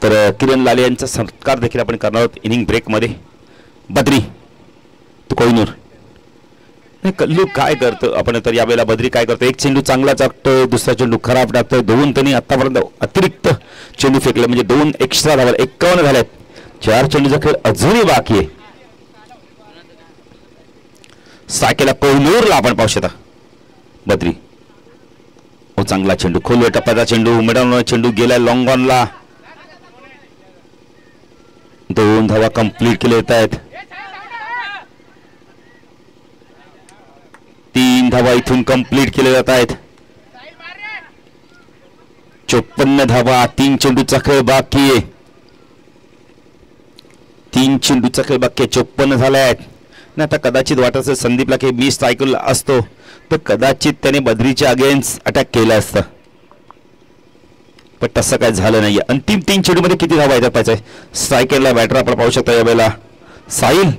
तर किरण लाले यांचा सत्कार देखील आपण करणार आहोत इनिंग ब्रेक मध्ये. बद्री तू कोहिनूर. कल्लू काय करतो आपण तर यावेळेला. बद्री काय करतो. एक चेंडू चांगला टाकतोय. दुसरा चेंडू खराब टाकतोय. 2 त्यांनी आतापर्यंत अतिरिक्त चेंडू फेकले म्हणजे 2 एक्स्ट्रा धावा. 51 झाल्यात. 4 चेंडूचा खेळ अजूनही बाकी आहे. साकेला कोहिनूरला आपण पाहू शकता. बद्री हो चांगला चेंडू. खोलवर टप्प्याचा चेंडू. मिडल चेंडू गेलाय लॉंग ऑनला. 2 धावा कंप्लीट केले येत आहेत. 3 धावा इथून कंप्लीट केले जात आहेत. 54 धावा. 3 चेंडूचा खेळ बाकी आहे. 3 चेंडूचा खेळ बाकी 54 झाले आहेत. नाही आता कदाचित वाटत असेल संदीपला की 20 सायकल असतो तर कदाचित त्याने बद्रीच्या अगेन्स्ट अटॅक केला असता पण तसं काय झालं नाही. अंतिम 3 चेंडूमध्ये किती धावा येतात पाहिजे. सायकलला बॅटर आपण पाहू शकता यावेळेला साहिल.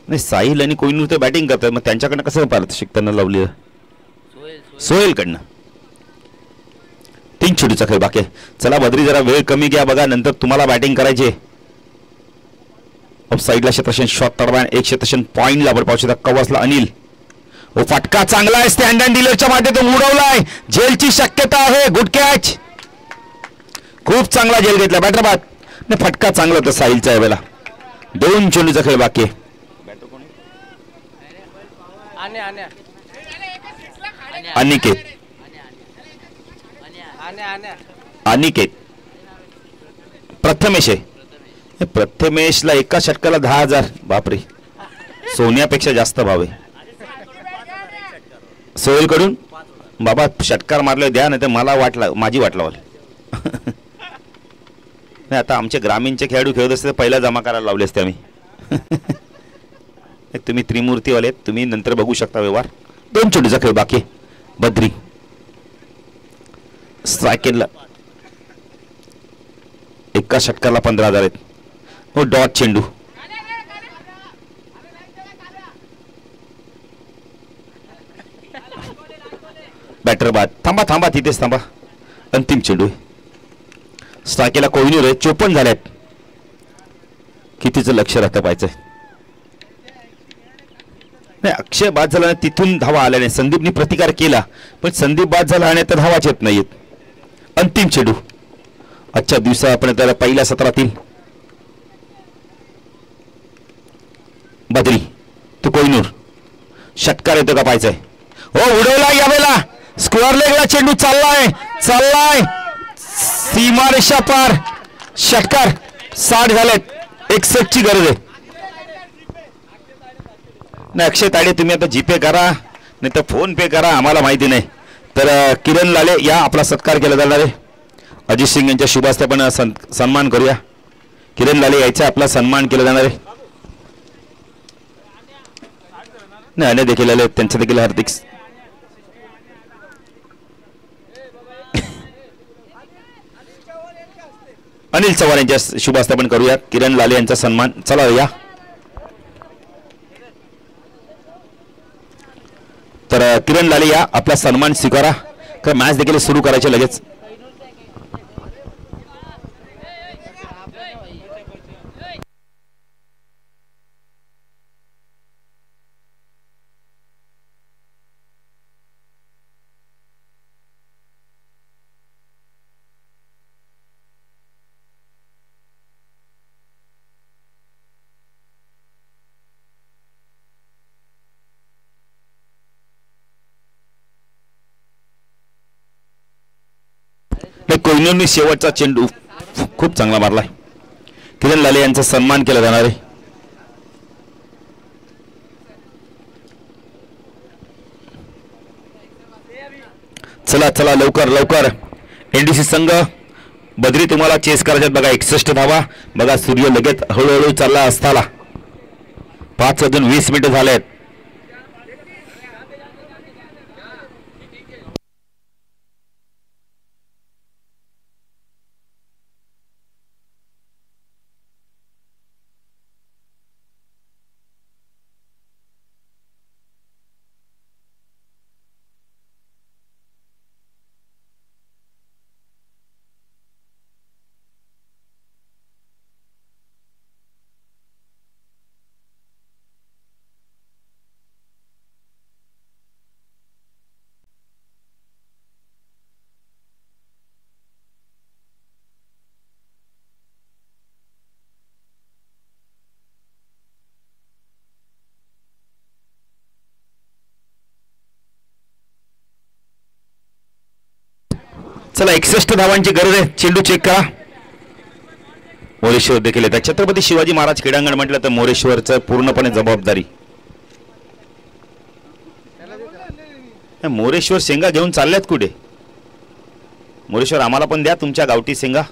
नाही साहिल आणि कोहिनूर ते बॅटिंग करतात मग त्यांच्याकडनं कसं पारितोषिक त्यांना लावली. सोहेल कडनं 3 चेंडूचा खेळ बाकी. चला बद्री जरा वेळ कमी घ्या बघा नंतर तुम्हाला बॅटिंग करायची. ऑफ साईडला क्षेत्रक्षण शॉट टर्बाइन 1 क्षेत्रक्षण पॉइंटला आपण पाहू शकता. कवसला अनिल. ओ फटका चांगला आहे. स्टँड अँड डिलरच्या माध्यमातून उडवलाय. झेलची शक्यता आहे. Good catch. खूप चांगला झेल घेतला बॅटर बाद. नाही फटका चांगला होता साहिलच्या यावेळेला. 2 चेंडूचा खेळ बाकी आहे. अनिकेत. अनिकेत प्रथमेश आहे. प्रथमेशला एका षटकाला 10,000. बापरे, सोन्यापेक्षा जास्त भाव आहे. सोहेल कडून बाबा षटकार मारले द्या, नाही तर मला माझी वाट लावाल. नाही, आता आमचे ग्रामीणचे खेळाडू खेळत असते पहिला जमा करायला लावले असते आम्ही. तुम्ही त्रिमूर्तीवाले, तुम्ही नंतर बघू शकता व्यवहार. 2 चेंडूचा खेळ बाकी. बद्री स्ट्रायकेला एका षटकाला 15,000 आहेत. हो, डॉट चेंडू. बॅटर बाद. थांबा थांबा, तिथेच थांबा. अंतिम चेंडू. स्ट्रायकेला कोहिनूर आहे. 54 झाल्यात. कितीचं लक्ष राहतं पाहिजे. नाही, अक्षय बाद झाला, तिथून धावा आल्या नाही. संदीपने प्रतिकार केला, पण संदीप बाद झाला आणि तर धावाच येत नाहीत. अंतिम चेंडू आजच्या दिवसा आपण त्याला पहिल्या सत्रातील. बद्री तू कोहिनूर षटकार येतो का पाहायचंय. हो, उडवला यावेळेला. स्क्वेअर लेगला चेंडू चाललाय सीमारेषा पार. षटकार. 60 झालेत. 61 ची गरज आहे. नाही, अक्षय ताडे तुम्ही आता जीपे करा, नाही तर फोन पे करा, आम्हाला माहिती नाही. तर किरण लाले या आपला सत्कार केला जाणार आहे. अजित सिंग यांच्या शुभ हस्ते आपण सन्मान करूया. किरण लाले यायचा आपला सन्मान केला जाणार आहे. नाही, अने देखील आले, त्यांचं देखील हार्दिक. अनिल चव्हाण यांच्या शुभ हस्ते आपण करूया किरण लाले यांचा सन्मान. चला या. तर किरण लाले या आपला सन्मान स्वीकारा. तर मॅच देखील सुरू करायचे लगेच. कोहिनूरने शेवटचा चेंडू खूप चांगला मारलाय. किरण लाले यांचा सन्मान केला जाणार आहे. चला चला, लवकर लवकर. एनडीसी संघ बद्री तुम्हाला चेस करायच्यात बघा. 61 धावा. बघा सूर्य लगेच हळूहळू चालला असताना. 5 वाजून 20 मिनिटं झालेत. चला, 61 धावांची गरज आहे. चेंडू चेक करा. मोरेश्वर देखील येतात. छत्रपती शिवाजी महाराज क्रीडांगण म्हटलं तर मोरेश्वरचं पूर्णपणे जबाबदारी. मोरेश्वर शेंगा घेऊन चालल्यात कुठे. मोरेश्वर आम्हाला पण द्या तुमच्या गावठी शेंगा.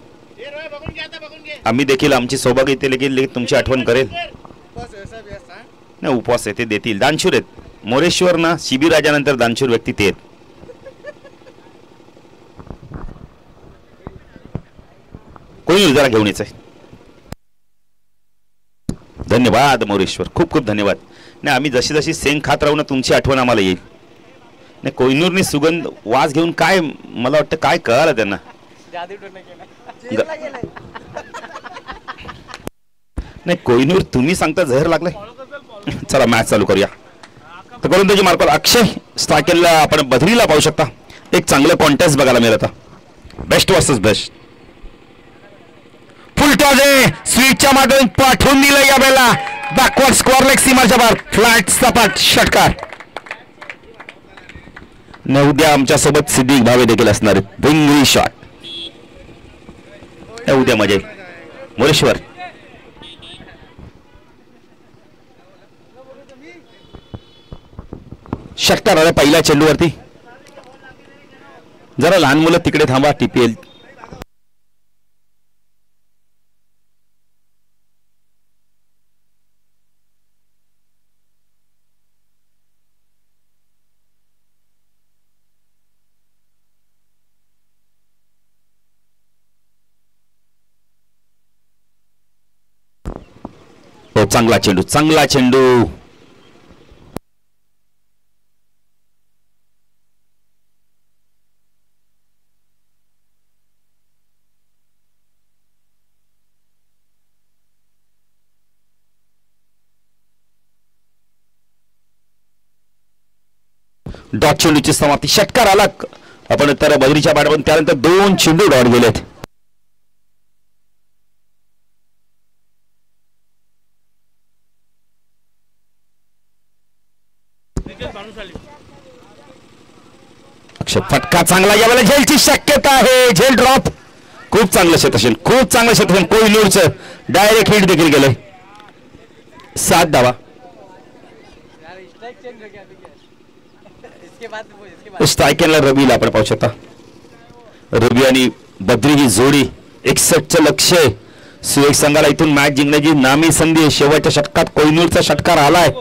आम्ही देखील आमची सौभाग्य येते देखील तुमची आठवण करेल. नाही, उपवास आहे ते देतील. दानशूर आहेत मोरेश्वर ना. शिबिराजानंतर दानशूर व्यक्ती ते आहेत. कोणी जरा घेऊन यायचंय. धन्यवाद मोरेश्वर, खूप खूप धन्यवाद. नाही, आम्ही जशी जशी शेंग खात राहू ना तुमची आठवण आम्हाला येईल. नाही, कोहिनूरने सुगंध वास घेऊन काय मला वाटतं काय कळालं त्यांना. नाही कोहिनूर, तुम्ही सांगता जहर लागलाय. चला मॅच चालू करूया. तर करून त्याची मार्फत अक्षय स्ट्रायकेलला आपण बद्रीला पाहू शकता. एक चांगलं कॉन्टेस्ट बघायला मिळत होता. Best versus best. फुलटॉस आहे. स्वीटच्या माध्यमातून पाठवून दिलं या वेळेला. बॅकवर्ड स्क्वेअर लेग सीमाच्या बाहेर. फ्लॅट सपाट षटकार. उद्या आमच्या सोबत सिद्दीक भावे देखील असणार आहेत. भिंगरी शॉट. उद्या मजा येईल. मोरेश्वर षटकार आला पहिल्या चेंडूवरती. जरा लहान मुलं तिकडे थांबा. TPL हो, चांगला चेंडू, चांगला चेंडू. डॉट चेंडूची समाप्ती. षटकार आला आपण तर बदरीच्या बॅटमधून. त्यानंतर 2 चेंडू डॉट गेलेत. फटका चांगला यावेळेला. झेलची शक्यता आहे. झेल ड्रॉप. खूप चांगलं क्षेत्रक्षण, खूप चांगलं क्षेत्रक्षण. कोहिनूरचं डायरेक्ट हिट देखील गेलंय. 7 धावा. स्ट्रायकरला रवीला आपण पाहू शकता. रवी आणि बद्री ही जोडी 61चं लक्ष. सुरेख संघाला इथून मॅच जिंकण्याची नामी संधी. शेवटच्या षटकात कोहिनूरचा षटकार आलाय.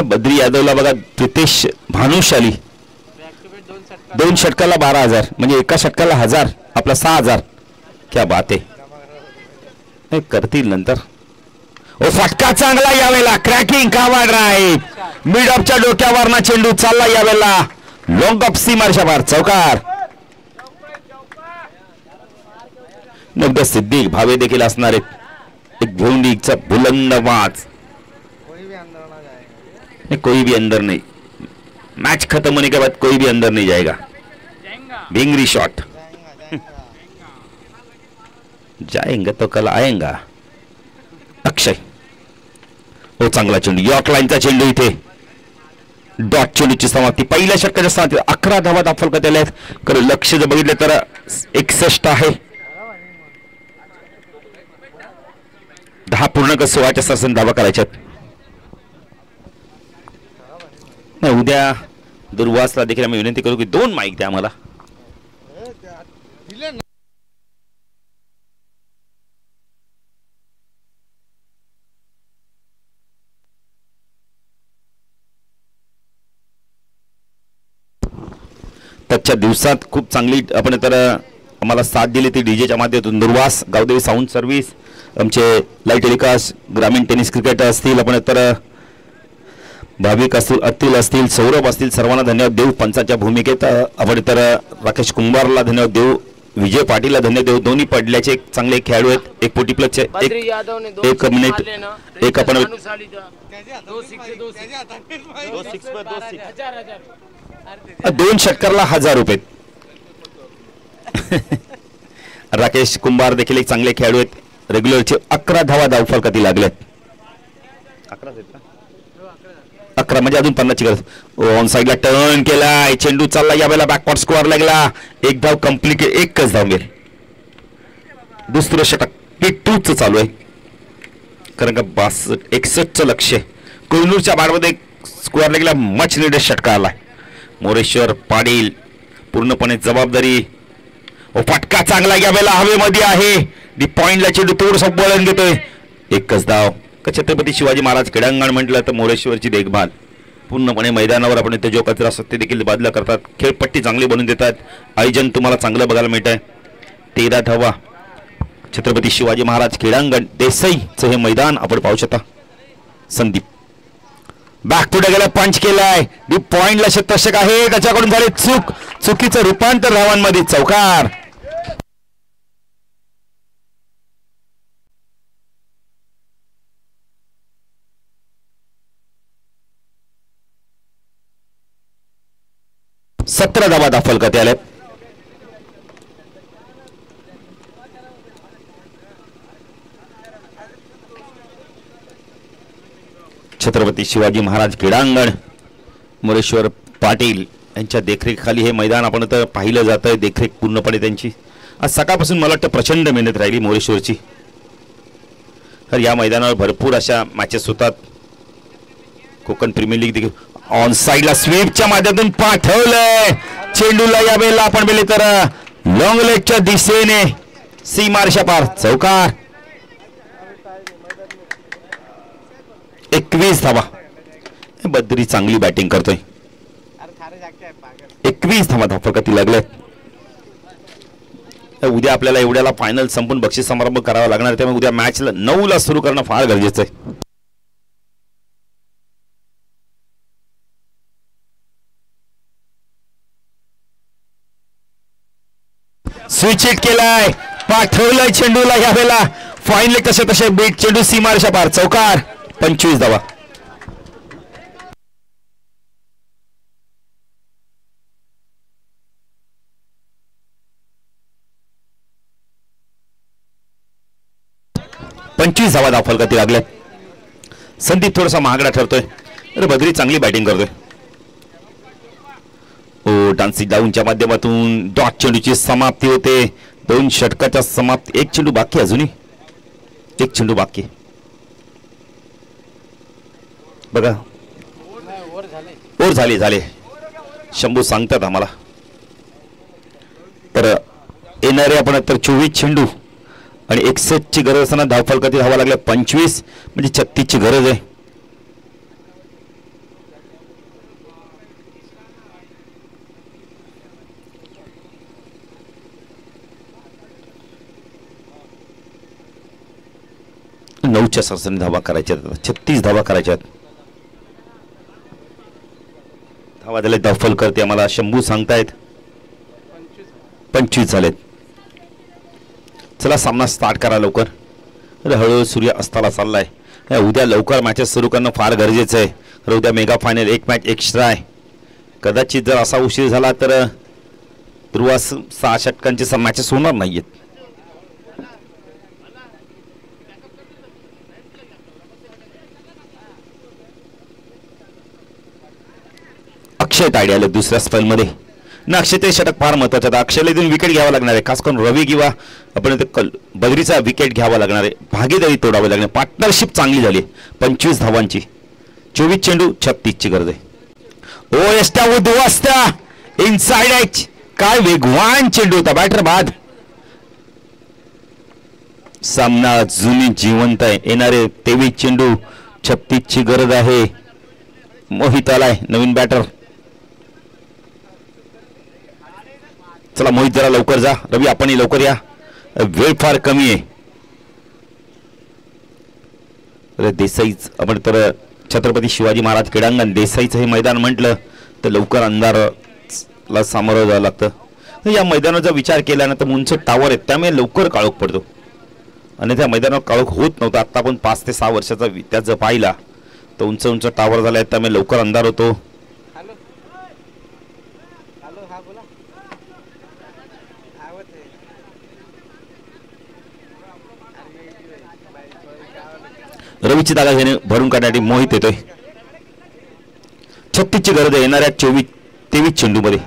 बद्री यादवला बघा. प्रितेश भानुशाली 2 षटकाला 12,000 म्हणजे एका षटकाला 1000. आपला 6,000. क्या बात आहे. करतील नंतर. ओ फटका चांगला यावेळेला. क्रॅकिंग कावाड राईट. मिड ऑफच्या डोक्यावरना चेंडू चालला यावेळेला. लॉंग ऑफ सीमारच्या बाहेर. चौकार. नगद सिद्दीक भावे देखील असणार आहेत. एक भोंडीचा बुलंद वाच. कोई भी अंदर नहीं. मैच खत्म होने के बाद कोई भी अंदर नहीं जाएगा. भिंगरी शॉट. जाएंगे तो कल आएगा. अक्षय. हो, चांगला चेंडू. यॉर्क लाईनचा चेंडू इथे. डॉट चेंडूची समाप्ती. पहिल्या षटकाच्या समाप्ती. 11 धावा दाखल करता आहेत. कारण लक्ष जर बघितलं तर 61 आहे. 10 पूर्ण कर 16च्या सरसन धावा करायच्यात. नाही, उद्या दुर्वासला देखील आम्ही विनंती करू की 2 माईक द्या मला. त्याच्या दिवसात खूप चांगली आपण तर आम्हाला साथ दिली ती डीजेच्या माध्यमातून. दुर्वास, गावदेवी साऊंड सर्व्हिस, आमचे लाईट टेलिकास्ट, ग्रामीण टेनिस क्रिकेटर असतील, आपण तर भाविक असतील, अतुल असतील, सौरभ असतील, सर्वांना धन्यवाद देऊ. पंचाच्या भूमिकेत आपण तर राकेश कुंभारला धन्यवाद देऊ. विजय पाटीलला धन्यवाद देऊ. दोन्ही पडल्याचे एक चांगले खेळाडू आहेत. एक पोटी प्लसचे एक मिनिट एक आपण 2 षटकारला 1000 रुपये. राकेश कुंभार देखील एक चांगले खेळाडू आहेत. रेग्युलरचे 11 धावा धावफलकाती लागलेत. 11 म्हणजे अजून 50ची गरज. ऑन साइडला टर्न केलाय. चेंडू चालला यावेळेला बॅकवॉर्ड स्कोअर लागला. एक धाव कंप्लीट. एकच धाव मिळेल. दुसरं षटक P2 चालू आहे. कारण का 61चं लक्ष. कोहिनूरच्या बारमध्ये स्कोअर लागला. मच निडेड षटका आलाय. मोरेश्वर पाटील पूर्णपणे जबाबदारी. फटका चांगला यावेळेला हवेमध्ये आहे. डी पॉइंटला चेंडू थोडंसं वळण घेतोय. एकच धाव. छत्रपती शिवाजी महाराज क्रीडांगण म्हटलं तर मोरेश्वरची देखभाल पूर्णपणे मैदानावर आपण इथे जो कचरा असतो ते देखील बाजूला करतात. खेळपट्टी चांगली बनवून देतात. आयोजन तुम्हाला चांगलं बघायला मिळत आहे. 13 धावा. छत्रपती शिवाजी महाराज क्रीडांगण देसाईचं हे मैदान आपण पाहू शकता. संदीप बॅक पुढे गेला. पंच केलाय. डी पॉइंटला क्षेत्ररक्षक आहे. त्याच्याकडून झाले चुकीचं रूपांतर धावांमध्ये. चौकार. सतरा धावा दाखल करते आले. छत्रपती शिवाजी महाराज क्रीडांगण मोरेश्वर पाटील यांच्या देखरेखीखाली हे मैदान आपण तर पाहिलं जात आहे. देखरेख पूर्णपणे त्यांची. आज सकाळपासून मला वाटतं प्रचंड मेहनत राहिली मोरेश्वरची. तर या मैदानावर भरपूर अशा मॅचेस होतात. कोकण प्रीमियर लीग देखील ऑन साइडला स्वीपच्या माध्यमातून पाठवलंय चेंडूला. या वेळेला आपण बेले तर लॉंग लेगच्या दिशेने सीमारेषा पार चौकार. 21 धावा. बद्री चांगली बॅटिंग करतोय. 21 धावा धावफलकात लागले. उद्या आपल्याला एवढ्याला फायनल संपून बक्षीस समारंभ करावा लागणार, त्यामुळे उद्या मॅचला 9 ला सुरू करणं फार गरजेचं आहे. स्विच हिट केलाय, पाठवलाय चेंडूला. यावेळेला फाईनल कसे तसे बीट चेंडू सीमारेषा पार चौकार. 25 धावा. धावफलकात लागल्यात. संदीप थोडासा महागडा ठरतोय. अरे बद्री चांगली बॅटिंग करतोय. ओ डान्सिंग डाऊनच्या माध्यमातून डॉट चेंडूची समाप्ती होते. 2 षटकाच्या समाप्ती. 1 चेंडू बाकी, अजूनही 1 चेंडू बाकी. बघा ओर झाले शंभू सांगतात आम्हाला. तर येणारे आपण तर 24 चेंडू आणि 61 ची गरज असताना धावफलकातील धावा लागल्या 25, म्हणजे 36 ची गरज आहे. नऊच्या सरसरी धावा करायच्या, 36 धावा करायच्यात. धावा झाले धावफलकर ते आम्हाला शंभू सांगतायत 25 झालेत. चला सामना स्टार्ट करा लवकर. हळूहळू सूर्य अस्ताला चाललाय. उद्या लवकर मॅचेस सुरू करणं फार गरजेचं आहे. उद्या मेगा फायनल 1 मॅच एक्स्ट्रा आहे. कदाचित जर असा उशीर झाला तर ध्रुवा 6 षटकांचे मॅचेस होणार नाहीयेत. अक्षय तायडे आले दुसऱ्या स्पेलमध्ये. ना अक्षय षटक फार महत्वाचं आहे. अक्षयला इथून विकेट घ्यावा लागणार आहे, खास करून रवी किंवा आपण बद्रीचा विकेट घ्यावा लागणार आहे. भागीदारी तोडावी लागणार. पार्टनरशिप चांगली झाली. 25 धावांची, 24 चेंडू, 36 ची गरज आहे. ओ एस्टा उद्वास्ता इनसाइड एच. काय वेगवान चेंडू होता. बॅटर बाद. सामना जुनी जिवंत आहे. येणारे 23 चेंडू, 36 ची गरज आहे. मोहित आलाय नवीन बॅटर. चला मोहित जरा लवकर जा. रवी आपणही लवकर या, वेळ फार कमी आहे. अरे देसाईच आपण तर छत्रपती शिवाजी महाराज क्रीडांगण देसाईचं हे मैदान म्हटलं तर लवकर अंधाराला सामोरं जावं लागतं. या मैदानाचा विचार केला ना तर उंच टावर आहेत, त्यामुळे लवकर काळोख पडतो आणि त्या मैदानावर काळोख होत नव्हता. आता आपण 5 ते 6 वर्षाचा त्याचा पाहिला तर उंच उंच टावर झाले आहेत, त्यामुळे लवकर अंधार होतो. रवीची जागा घेणे भरून काढण्यासाठी मोहित येतोय. 36 ची गरज आहे येणाऱ्या 23 चेंडू मध्ये.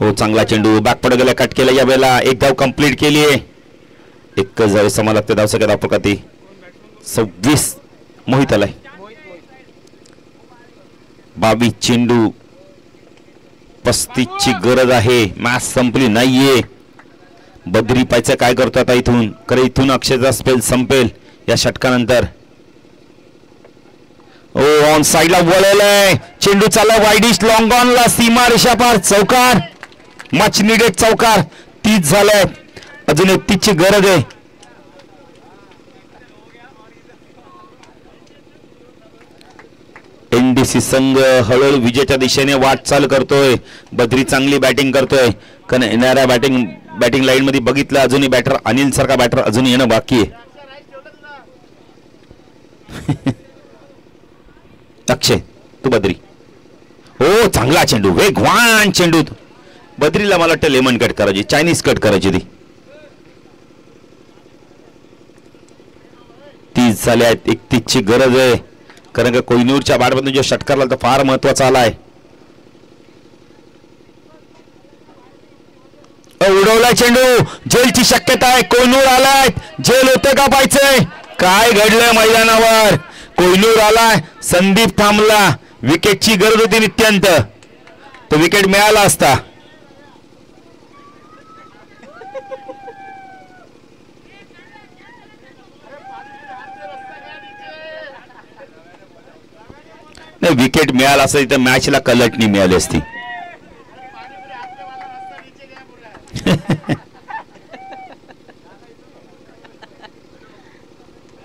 हो चांगला चेंडू बॅक पड गेला, कट केला. या वेळेला 1 धाव कंप्लीट केली आहे. 1 धाव समा लागते धाव सगळ्या धावपकाती. 26 मोहित आलाय. 22 चेंडू, 35 ची गरज आहे. मॅच संपली नाहीये. बद्री पायचं काय करतो आता इथून. खरं इथून अक्षयचा स्पेल संपेल या षटकानंतर. ओ ऑन साइडला वळवलंय. चेंडू चालला वाईडिश लॉंग ऑनला. सीमारेषा पार चौकार. मच निडेड चौकार. 30 झालंय. अजून 31 ची गरज आहे. एनडीसी संघ हळूहळू विजयाच्या दिशेने वाटचाल करतोय. बद्री चांगली बॅटिंग करतोय. कारण येणाऱ्या बॅटिंग लाईन मध्ये बघितलं अजूनही बॅटर अनिल सारखा बॅटर अजून येणं बाकी आहे. अक्षय तू बद्री. हो चांगला चेंडू, वेगवान चेंडू. बद्रीला मला वाटतं लेमन कट करायची, चायनीज कट करायची ती. 30 झाले आहेत. 31 ची गरज आहे. कारण का कोहिनूरच्या बॅटमधून जो षटकार आला तो फार महत्वाचा आलाय. उडवला चेंडू. जेलची शक्यता आहे. कोहिनूर आलाय. जेल होते का पाहायचंय. काय घडलंय मैदानावर. कोयनूर आलाय, संदीप थांबला. विकेटची गरज होती नित्यांत, तो विकेट मिळाला असता. नाही, विकेट मिळाला असता तर मॅचला कलटणी मिळाली असती.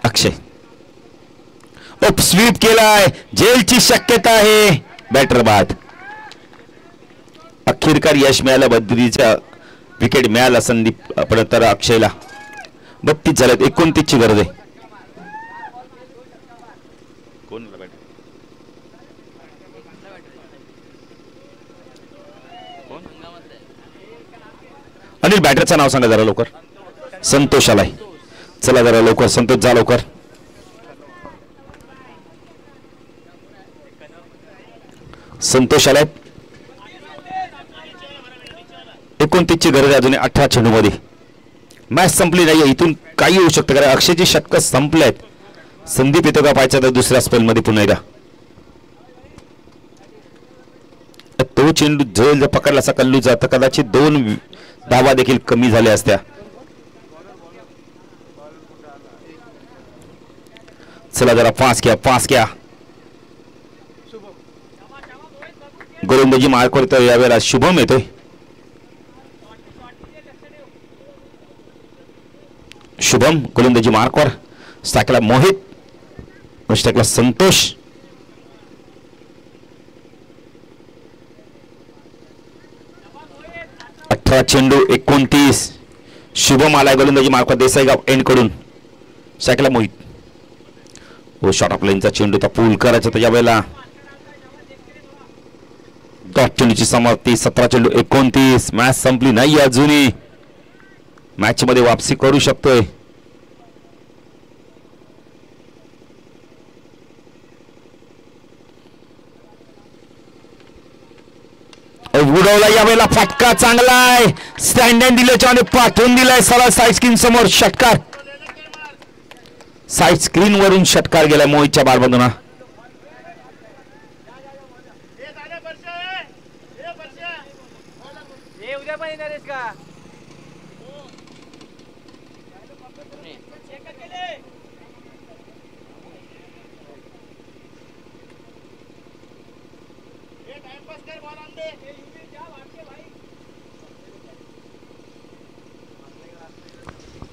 अक्षय स्वीप केलाय, जेलची शक्यता आहे. बॅटर बाद. अखेरकार यश मिळालं, बद्रीचा विकेट मिळाला संदीप तर अक्षयला. 32 झालेत, 29 ची गरज आहे. अनिल, बॅटरचं नाव सांगा जरा लवकर. संतोष आलाय. चला जरा लवकर, संतोष जा लवकर. संतोष आलाय. 29 ची गरज आहे अजून 18 चेंडू मध्ये. मॅच संपली नाहीये, इथून काही होऊ शकतं कारण अक्षयची षटकं संपलेत. संदीप येतो का पाहायचा तर दुसऱ्या स्पेल मध्ये पुन्हा एकदा. तो चेंडू जर पकडला असा कल्लूचा तर कदाचित 2 धावा देखील कमी झाल्या असत्या. चला जरा पास घ्या. गोलंदाजी मार्क करतोय यावेळेला शुभम येतोय. शुभम गोलंदाजी मार्कवर. स्ट्राईकला मोहित, स्ट्राईकला संतोष. चेंडू 29. शुभम आलाय गोलंदाजी मार्कवर देसाईगाव एंड कडून. स्ट्राईकला मोहित. शॉर्ट ऑफ लाईनचा चेंडू तर पूल करायचा तर यावेळेला डॉट चेंडूची समाप्ती. 17 चेंडू 29. मॅच संपली नाही अजूनही, मॅच मध्ये वापसी करू शकतोय. उडवला यावेळेला फटका चांगला आहे. स्टँड दिल्याच्या आणि पाठवून दिलाय सरळ साईड स्क्रीन समोर. षटकार साईड स्क्रीन वरून षटकार गेलाय मोहितच्या बारबंधून.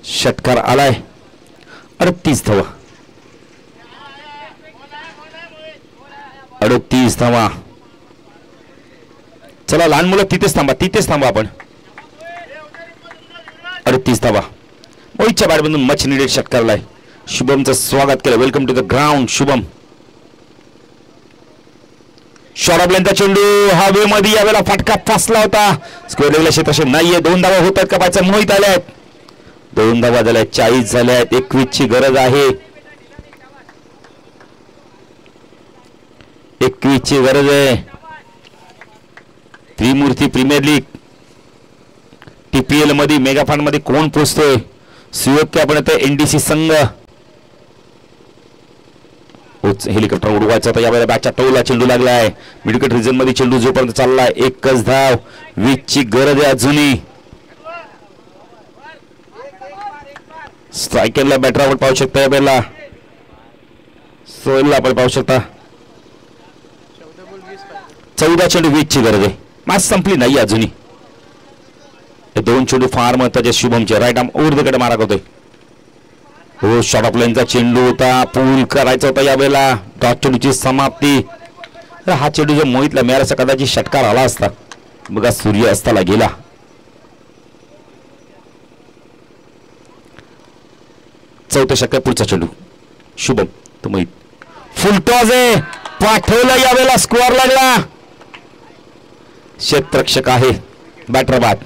षटकार आलाय. 38 धावा. 38 धावा. चला लहान मुलं तिथेच थांबा आपण. 38 धावा. मोहितच्या बॅटमधून मच निडेड षटकारलाय. शुभमचं स्वागत केलं. Welcome to the ground Shubham. Short of लाईनचा चेंडू हवेमध्ये यावेळेला फटका फसला होता. स्क्वेअर लेगला क्षेत्रक्षेत्र नाहीये. 2 धावा होत आहेत का पाहायचा. मोहित आल्यात. 2 धावा झाल्या. 40 झाल्या आहेत. 21 ची गरज आहे. 21 ची गरज आहे. त्रिमूर्ती प्रीमियर लीग TPL मध्ये मेगा फंड मध्ये कोण पोहोचतोय. सुयोग्य आपण NDC संघ. हेलिकॉप्टर उडवायचा तर यावेळेला बॅटच्या टोला चेंडू लागलाय. मिडविकेट रिजन मध्ये चेंडू जोपर्यंत चाललाय. 1च धाव. 20 ची गरज आहे अजूनही. स्ट्रायकरला बॅटरावर पाहू शकता. यावेळेला सोयलला आपण पाहू शकता. 14 चेंडू 20 ची गरज आहे. मॅच संपली नाही अजूनही. 2 चेंडू फार महत्वाचे. शुभमचे राईट आर्म ओव्हर द कट मारा करतोय. शॉर्ट ऑफ लाईनचा चेंडू होता. पूल करायचा होता यावेळेला. डॉट चेंडूची समाप्ती. हा चेंडू जर मोहितला मिळाला कदाचित षटकार आला असता. बघा सूर्य अस्ताला गेला. चौथं षटकार. पुढचा चेंडू शुभम तो मोहित. फुलटॉस आहे. पाठवलं यावेळेला. स्कोअर लागला. क्षेत्ररक्षक आहे. बॅटर बाद.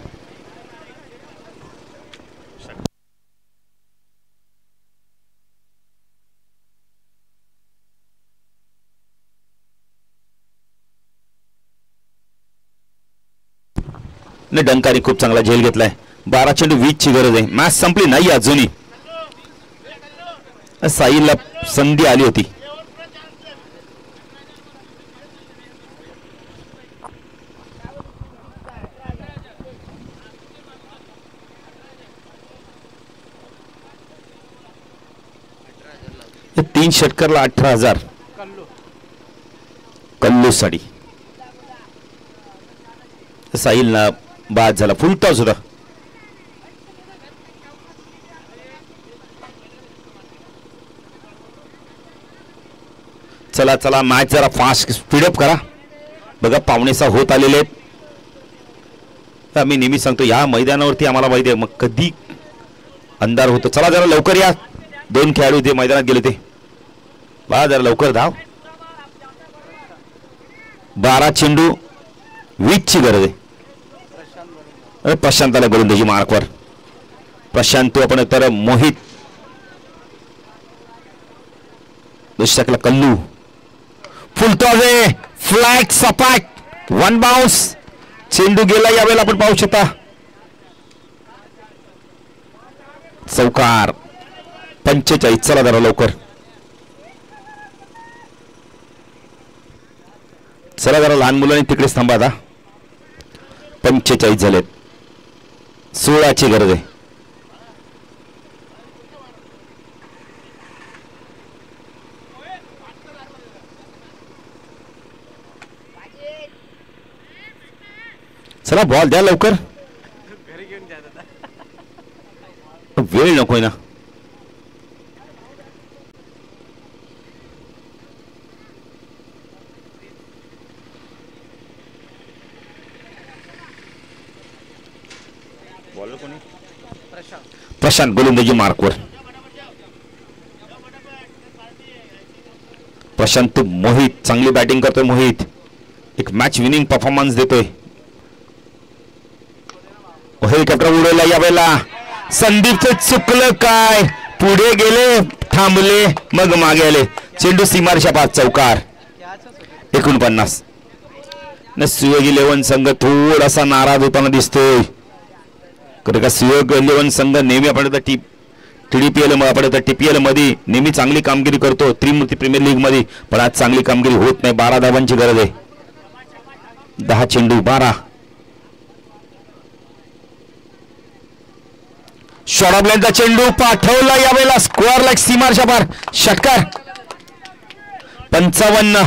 डंकाने खूप चांगला झेल घेतलाय. 12 चेंडू 20 ची गरज आहे. मॅच संपली नाही अजूनही. साईला संधी आली होती. 3 षटकारला 18,000 कल्लू साठी. साहिल ना बाद झाला, फुल टॉस होता. चला चला मॅच जरा फास्ट स्पीडअप करा बघा, पावणेसा होत आलेले आहेत. मी नेहमी सांगतो या मैदानावरती आम्हाला माहिती आहे मग कधी अंधार होतो. चला जरा लवकर या, 2 खेळाडू ते मैदानात गेले ते. बा जरा लवकर धाव. 12 चेंडू 20 ची गरज आहे. प्रशांताला गोलंदाजी मार्कवर. प्रशांत आपण तर मोहित, दुसऱ्याला कल्लू. फुल टॉस आहे, फ्लॅग सपाट, 1 बाउन्स. चेंडू गेला यावेळेला आपण पाहू शकता. चौकार 45. चला जरा लवकर, चला जरा लहान मुलांनी तिकडेच थांबा. आता 45 झालेत, 16 ची गरज आहे. चला बॉल द्या लवकर, वेळ नकोय ना. प्रशांत गोलंदाजी मार्कवर. प्रशांत मोहित चांगली बॅटिंग करतोय. मोहित एक मॅच विनिंग परफॉर्मन्स देतोय. हेलिकॉप्टर उडवला यावेळेला. संदीपचं चुकलं काय, पुढे गेले, थांबले, मग मागे आले. चेंडू सीमारेषा पास. चौकार 49. सुयोग 11 संघ थोडासा नाराज होताना दिसतोय. कारण का सुयोग 11 संघ नेहमी आपण TDPL आपण TPL मध्ये नेहमी चांगली कामगिरी करतो, त्रिमूर्ती प्रीमियर लीग मध्ये, पण आज चांगली कामगिरी होत नाही. 12 धावांची गरज आहे. 10 चेंडू 12. शॉर्ट ऑफ लाईनचा चेंडू पाठवला यावेळेला स्क्वेअर लाईक सीमारेषा पार. षटकार 55.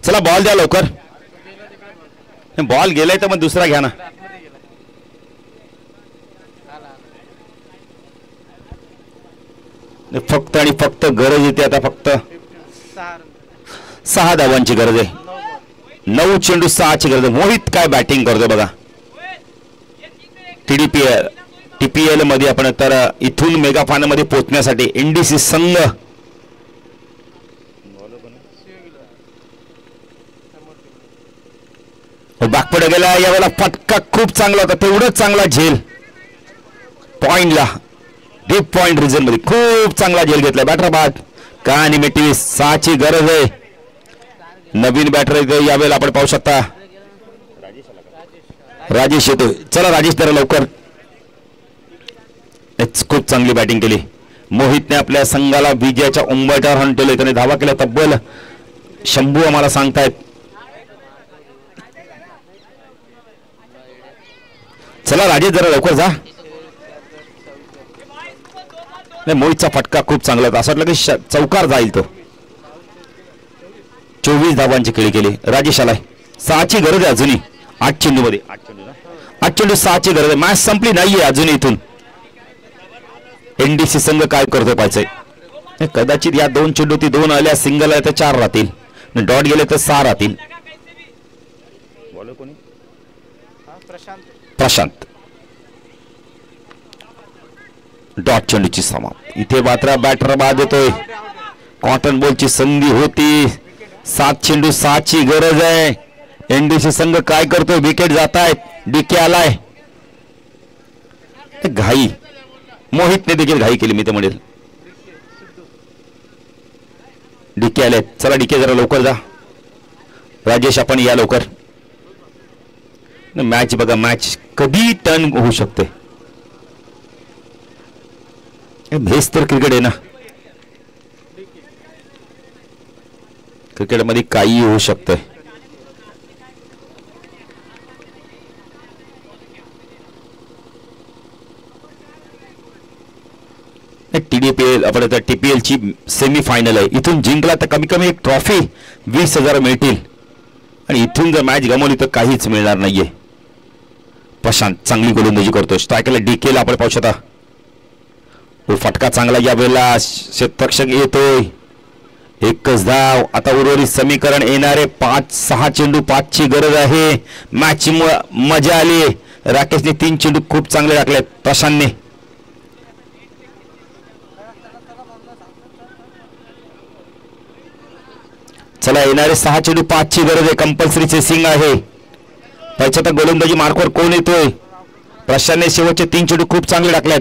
चला बॉल द्या लवकर. बॉल गेलाय तर मग दुसरा घ्या ना. फक्त आणि फक्त गरज येते आता फक्त 6 धावांची गरज आहे. 9 चेंडू 6 ची गरज आहे. मोहित काय बॅटिंग करतोय बघा. TPL मध्ये आपण तर इथून मेगा फायनल मध्ये पोहोचण्यासाठी NDC संघ बागपडे गेला यावेळेला. फटका खूप चांगला होता, तेवढंच चांगला झेल पॉइंटला, डीप पॉइंट रिजन मध्ये खूप चांगला झेल घेतला. बॅटर बाद. का निमेटिव्ह 6 ची गरज आहे. नवीन बॅटर यावेळेला आपण पाहू शकता राजेश येतोय. चला राजेश जरा लवकर. खूप चांगली बॅटिंग केली. मोहितने आपल्या संघाला विजयाच्या उंबरठ्यावर हंटवले. त्याने धावा केल्या तब्बल 100 आम्हाला सांगतायत. चला राजेश जरा लवकर जा. नाही मोहितचा फटका खूप चांगला होता, असं वाटलं की चौकार जाईल तो. 24 धावांची खेळी केली. राजेश आलाय. 6 ची गरज आहे अजूनही. 8 चेंडू मध्ये 8 चेंडू 6 ची गरज आहे. मॅच संपली नाहीये अजूनही. इथून NDC संघ काय करतोय पाहायचंय. कदाचित या 2 चेंडू 2 आल्या, सिंगल आहे तर 4 राहतील, डॉट गेले तर 6 राहतील. प्रशांत डॉट चेंडूची समाप्त. इथे मात्र बॅटर बाद येतोय. कॉटन बॉलची संधी होती. 7 चेंडू 6 ची गरज आहे. एनडीसी संघ काय करतोय? विकेट जात आहेत. डीके आलाय. घाई मोहितने देखील घाई केली मी ते म्हणेल. डीके आले. चला डीके जरा लवकर जा. राजेश आपण या लवकर. मॅच बघा, मॅच कधी टर्न होऊ शकते. भेस तर क्रिकेट आहे ना. क्रिकेटमध्ये काही होऊ शकतंय. TDPL आपण आता TPL ची सेमी फायनल आहे. इथून जिंकला तर कमी कमी एक ट्रॉफी 20,000 मिळतील आणि इथून जर मॅच गमावली तर काहीच मिळणार नाहीये. प्रशांत चांगली गोलंदाजी करतोय. स्ट्रायकरला डीकेला आपण पाहू शकता. फटका चांगला या वेळेला क्षेत्ररक्षक येतोय. एकच धाव. आता उर्वरित समीकरण येणारे 5-6 चेंडू 5 ची गरज आहे. मॅच मजा आली. राकेशने 3 चेंडू खूप चांगले टाकलेत. प्रशांतने चला येणारे 6 चेंडू 5 ची गरज आहे. कंपल्सरी चेसिंग आहे. त्याच्यात गोलंदाजी मार्कवर कोण येतोय? प्रशांतने शेवटचे 3 चेंडू खूप चांगले टाकलेत.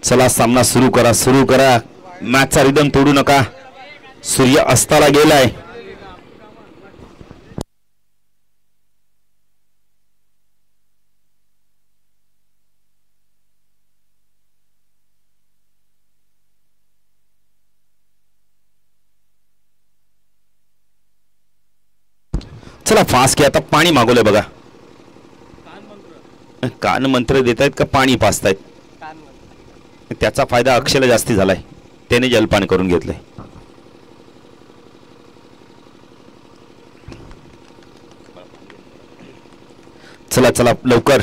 चला सामना सुरू करा, सुरू करा. मॅचचा रिदम तोडू नका. सूर्य अस्ताला गेलाय. चला फास्ट घ्या. आता पाणी मागवलंय बघा. कान मंत्र देत आहेत का पाणी पाचतायत? त्याचा फायदा अक्षयला जास्ती झालाय. त्याने जलपान करून घेतलंय. चला चला लवकर.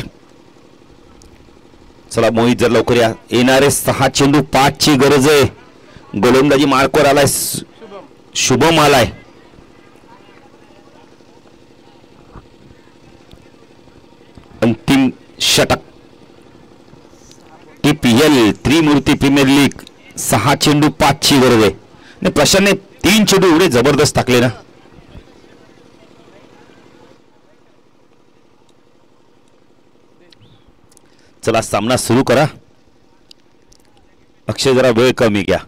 चला मोहित जर लवकर या. येणारे 6 चेंडू 5 ची गरज आहे. गोलंदाजी मार्कवर आलाय. शुभम आलाय. अंतिम षटक. TPL त्रिमूर्ती प्रीमियर लीग 6 चेंडू 5 ची गरज आहे. आणि प्रशांतने 3 चेंडू एवढे जबरदस्त टाकले ना. चला सामना सुरू करा. अक्षय जरा वेळ कमी घ्या.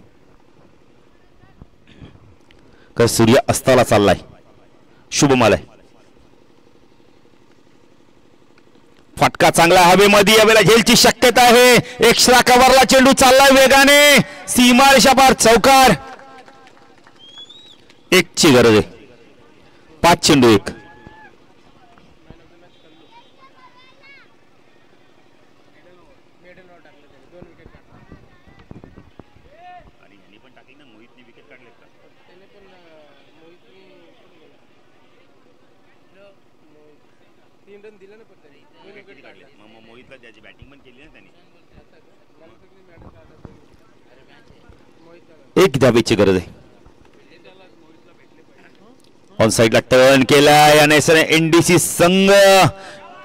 का सूर्य अस्ताला चाललाय. शुभम आलाय. फटका चांगला हवेमध्ये यावेळेला झेलची शक्यता आहे. एक्स्ट्रा कव्हरला चेंडू चाललाय वेगाने. सीमारेषा पार चौकार. 1 ची गरज आहे. 5 चेंडू 1. एक धावेची गरज आहे. ऑन साइडला टर्न केलाय आणि एनडीसी संघ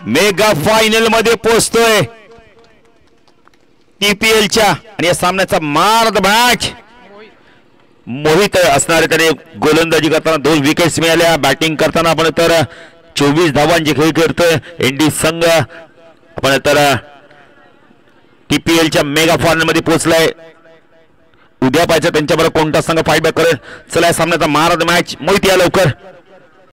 मेगा फायनल मध्ये पोहोचतोय TPLच्या. आणि या सामन्याचा मार्द मॅच. मोहित असणारे त्याने गोलंदाजी करताना 2 विकेट्स मिळाल्या. बॅटिंग करताना आपण तर 24 धावांचे खेळ खेळतोय एनडी संघ. आपण तर TPLच्या मेगा फायनल मध्ये पोहोचलाय. उद्या पाहायचं त्यांच्याबरोबर कोणता संघ फाईट बॅक करेल. चला या सामन्याचा महाराज मॅच. मोहित या लवकर.